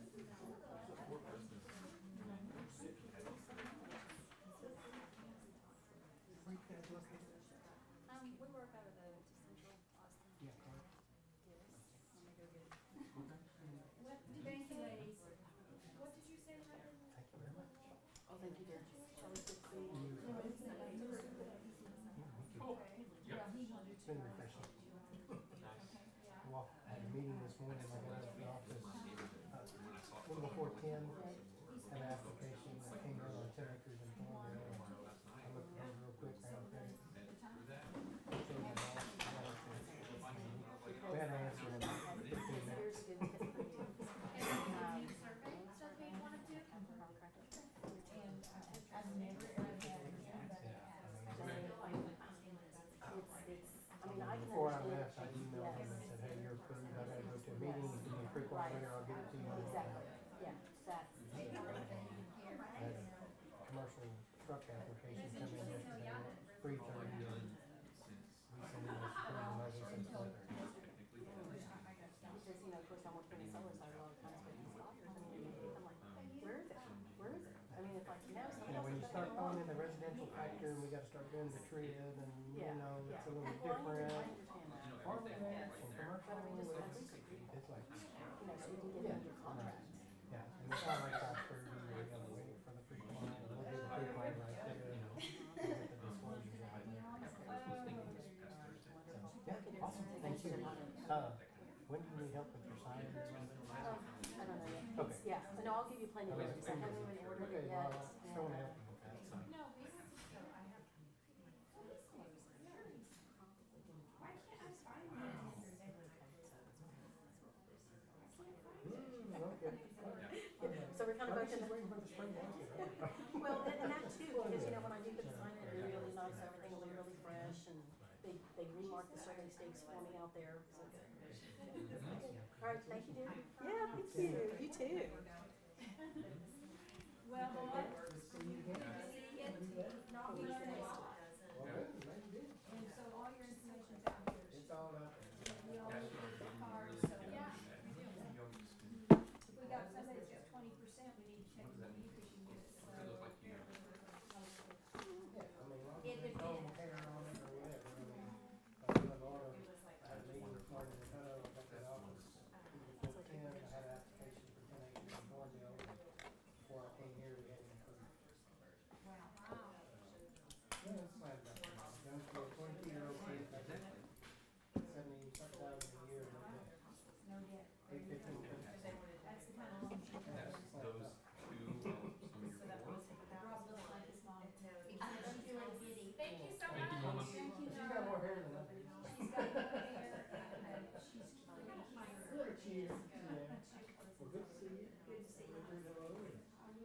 We work out of the Central Austin. Yeah, correct. Yes. Let me go get it. Thank you, ladies. What did you say happened? Thank you very much. Oh, thank you, dear. It's been refreshing. Well, I had a meeting this morning, I got out of the office, a little before 10, had an application that came in on Terracers and Thornville. I looked at it real quick, ran through it. Showed my boss, we had an answer in 15 minutes. Before I left, I emailed him and said, hey, you're approved, I gotta go to a meeting, you can be free later, I'll get it to you. Exactly, yeah, that. I had a commercial truck application come in yesterday at 3:30 and we sent in this approval letter since later. Because, you know, of course, I'm working in the solar side a lot of times with these lockers, I mean, I'm like, where is it? Where is it? I mean, it's like, you know, You know, when you start going in the residential factor, we gotta start doing the TRID and, you know, it's a little different. Farmland and commercial, it's like, you know, so you can get into your contract. like Oxford, you know, you gotta wait for the pre-qual, and we'll do the pre-qual right there, you know, we'll get the disclosures out there. Yeah, awesome, thank you. When do you need help with your sign? I don't know yet. Okay. Yeah, no, I'll give you plenty of notice. I haven't even ordered Okay, it yet. well, if you wanna help me with that, so. Yeah, so we're kind of both in the. Waiting for the spring blanket. Well, and that too, because you know, when I do put the sign in, it really knocks everything will be really fresh, and they remark the survey stakes for me out there, so. All right, thank you, dear. Yeah, thank you. You too. Well, what? And so all your information's out here. it's all out there. We all That's need what the I'm cards, doing. so yeah. If we got somebody that's got 20%, we need to check with you because you get it. Does it look like you? Yeah, I mean, long It as there's no depends. hair on it or whatever, I mean, I had an order, I had a meeting this morning in Hutto, I got that office. Before 10, I had an application for 10 acres in Thorndale, before I came here, we had it approved. Wow. Yeah, it's like that, done for a 22-year-old kid, that's it. 70-something thousand a year, no debt. No debt. 815. That's the kind of loan she That's has. those two, some of your four. Rob looks like his mom. Thank you so Thank you, Mama. Thank you, She's got more hair than I do. She's got more hair and she's really Look, she is, yeah. Well, good to see you. Good to see you.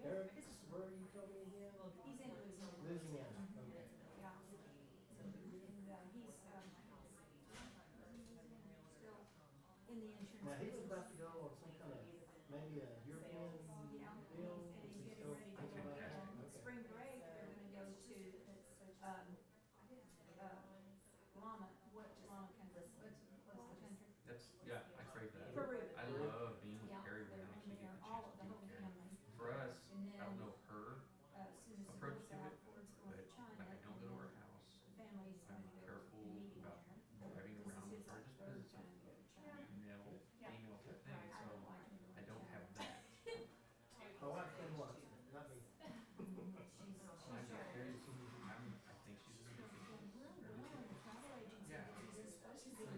Eric, where are you from again? He's in Louisiana. Louisiana, okay. Yeah. And he's still in the insurance. Now, he was business. about to go on some kind of, maybe a European Yeah, deal. and he's getting ready to go on spring break, they're gonna go to, Llama, what Llama country? What's the country? That's, yeah, I crave that. Peru. I love being with Yeah, Carrie when they're I actually get there, the all chance of to the do whole Carrie. family. For us, And I don't then, know her As soon as it approach goes to out it, towards but going to China, like I don't go to her house. the family's I'm gonna go careful meeting about there. driving This around is with his her like just third because it's time to go to China. male, female type thing, I so don't like him to go I to don't China. have that. My wife's been once, not me. I'm very, I think she's a good Yeah.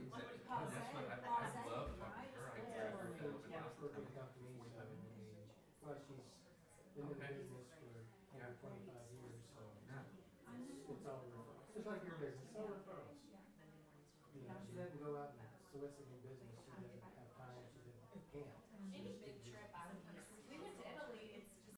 Exactly. That's what I love talking to her. I care for her. Yeah, for a good company, so, I mean, well, she's been in the Okay. business for Yeah. over 25 years, so Yeah. it's all referrals. Just like your business, all referrals. You know, she doesn't go out and solicit new business